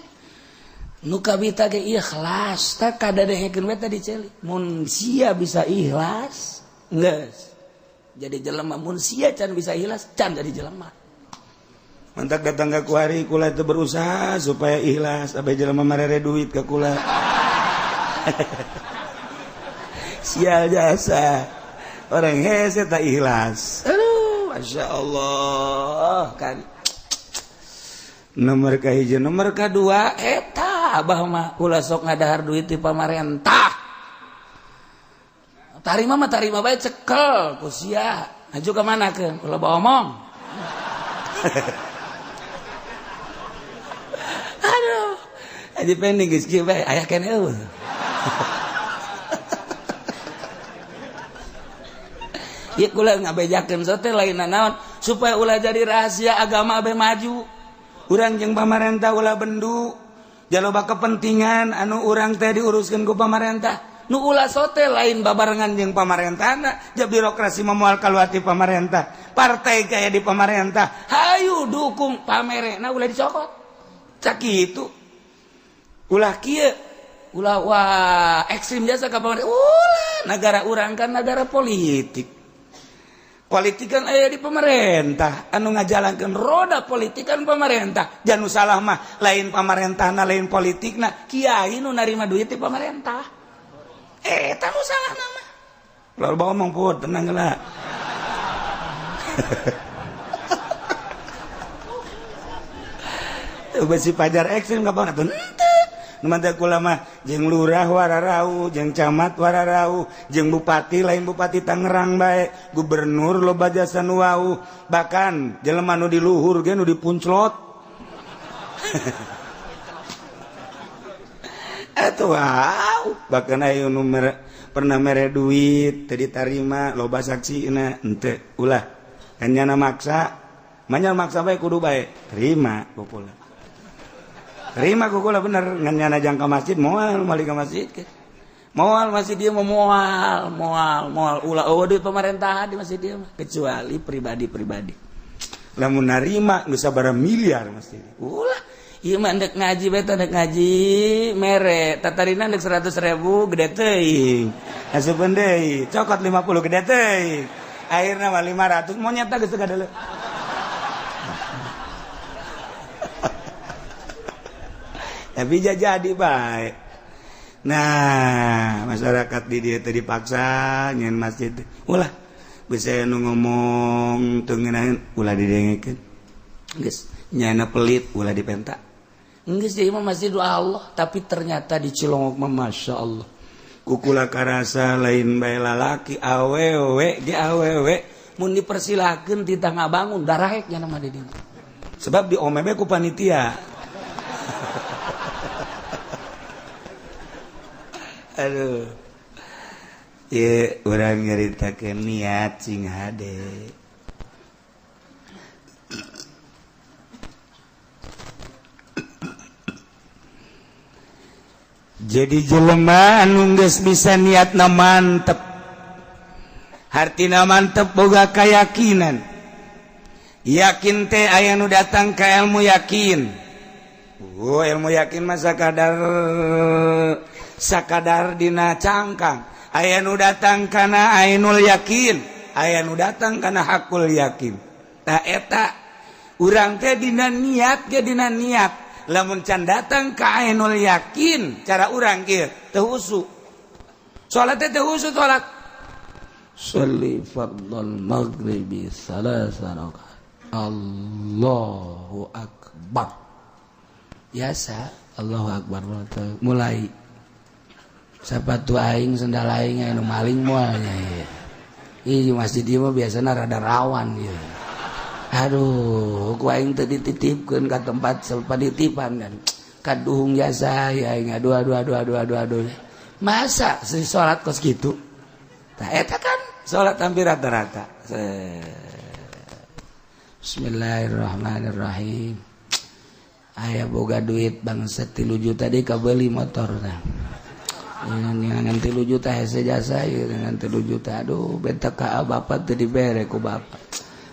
Nu kabita ge ikhlas, tah kadadehekeun we tadi celi. Mun sia bisa ikhlas, geus. Jadi jelema mun sia can bisa ikhlas can jadi jelema. Mantak datang ka kuari kula teu berusaha supaya ikhlas abe jelema marere duit ka kula. Sial jasa. Orang hese tak ikhlas. Aduh, masyaallah kan. Nomor kahiji, nomor kadua eta abah mah ulah sok ngadahar duit ti pamarentah. Tarima mah tarima bae cekel ku sia. Aju ka manakeun? Ulah baomong. Aduh. Aji pending geus kieu bae aya keneh eueuh. Ieu kula ngabejakeun sote lain naon supaya ulah jadi rahasia agama abe maju. Urang jeung pamarentah ulah bendu. Jaloba kepentingan anu urang teh diuruskeun ku pamarentah. Nu ulah sote lain babarengan jeung pamarentahna. Ja birokrasi moal kaluar ti pamarentah. Partai kaya di pamarentah. Hayu dukung pamerena ulah dicokot. Cak kitu. Ulah kieu. Ulah wah ekstrim jasa ka pamarentah. Ulah negara urang kan negara politik. Politik kan aya di pemerintah anu ngajalankeun roda politik kan pemerintah jangan salah mah lain pamarentahna lain politikna kiai nu narima duit di pemerintah eta nu salah nama lalu bawa ngomong put tenang geula besi pajar ekstrim kapan atuh Numantel kula mah jeung lurah wararau, jeung camat wararau, jeung bupati lain bupati Tangerang bae, gubernur loba jasa nu wau, bahkan jelema nu di luhur ge nu dipunclot. Atuh wow, bahkan aya nu pernah mere duit teu ditarima loba saksina henteu ulah. Kan nyana maksa, manyal maksa bae kudu bae, terima pokokna. Terima kukula bener nganyana jang ka masjid moal mali ka masjid ke. Moal masjid dia moal ulah duit pemerintahan di masjid dia kecuali pribadi. Lamun narima geus sabaraha miliar masjid. Ulah ieu mah endek ngaji beta endek ngaji mere tatarina endek 100.000 gede teuing. Asupeun deui cokot 50 gede teuing. Akhirna mah 500 mau nyata geus gadeuleuk. Tapi jadi baik. Nah, masyarakat di dia tadi dipaksa nyen masjid. Ulah bisa nu ngomong teu ngeunaheun ulah didengekeun. Geus nyana pelit ulah dipenta. Geus ieu mah masjid Allah, tapi ternyata di Cilongok mah masyaallah. Kukula karasa lain bae lalaki awewe ge awewe mun dipersilakeun titah ngabangun daraek nya mah di dieu. Sebab di omebe ku panitia. Aduh, ya orang nyeritakan niat cing hade. Jadi jelema anu geus bisa niatna mantep, hartina mantep boga kayakinan. Yakin teh aya nu datang ka ilmu yakin. Ilmu yakin mah sakadar dina cangkang aya nu datang kana ainul yakin aya nu datang kana hakul yakin tah eta urang teh dina niat ge dina niat lamun can datang ka ainul yakin cara urang kieu teu husu salat teh teu husu salat sholli fardhal maghribi salasa rakaat Allahu akbar biasa Allahu akbar mulai sapatu aing sendal aing anu maling moal nya ieu masjid ieu mah biasana rada rawan ieu aduh ku aing teu dititipkeun ka tempat sapaditipan kan kaduhung jasa aing aduh masa si salat kos kitu tah eta kan salat hampir rata-rata Bismillahirrahmanirrahim aya boga duit bangsa 3 juta deui kabeuli motor tah dengan 3 juta hese jasa ya dengan 3 juta aduh benta ka bapak teu dibere ku bapak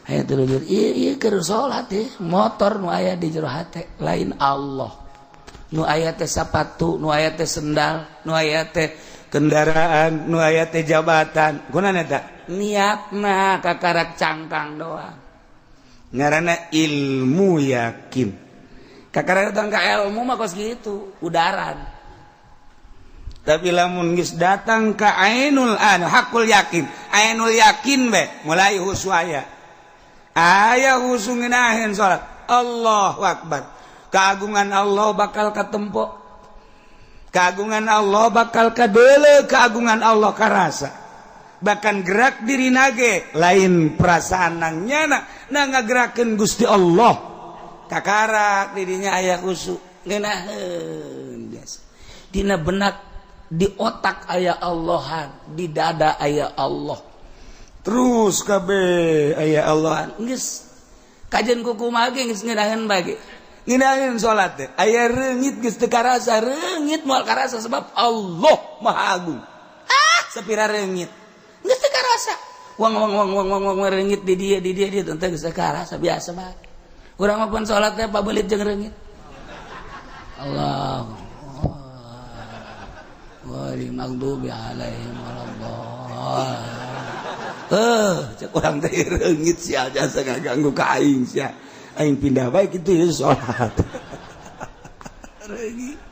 aya 3 juta ieu keur salat motor nu aya di jero hate lain Allah nu aya teh sapatu nu aya teh sendal nu aya teh kendaraan nu aya teh jabatan kunaon eta niatna kakarak cangkang doang ngaranna ilmu yakin kakarak datang ka ilmu mah kos gitu udaran. Tapi lamun geus datang ka ainul hakul yakin ainul yakin be mulai husu aya husu ngeunaheun salat Allahu akbar keagungan Allah bakal katempo keagungan Allah bakal kadeuleu keagungan Allah karasa bahkan gerak dirina ge lain perasaan nang nyana na ngagerakeun Gusti Allah kakarak dirinya aya husu ngeunaheun biasa dina benak di otak aya Allahan, di dada aya Allah. Terus kabeh aya Allah. Geus kajian kuku mage geus ngeudaheun bage. Nginahin salat teh aya reungit geus teu karasa, reungit moal karasa sebab Allah Maha Agung. Sapira reungit geus teu karasa. Wang reungit di dia teh geus teu karasa biasa bae. Urang mah pun salat teh pabelit jeung reungit. Allah wali maghdubi alaihim waladdallin. Cek urang teh reungit sia jasa ngaganggu ka aing sia. Aing pindah bae kitu ya salat. Reungit.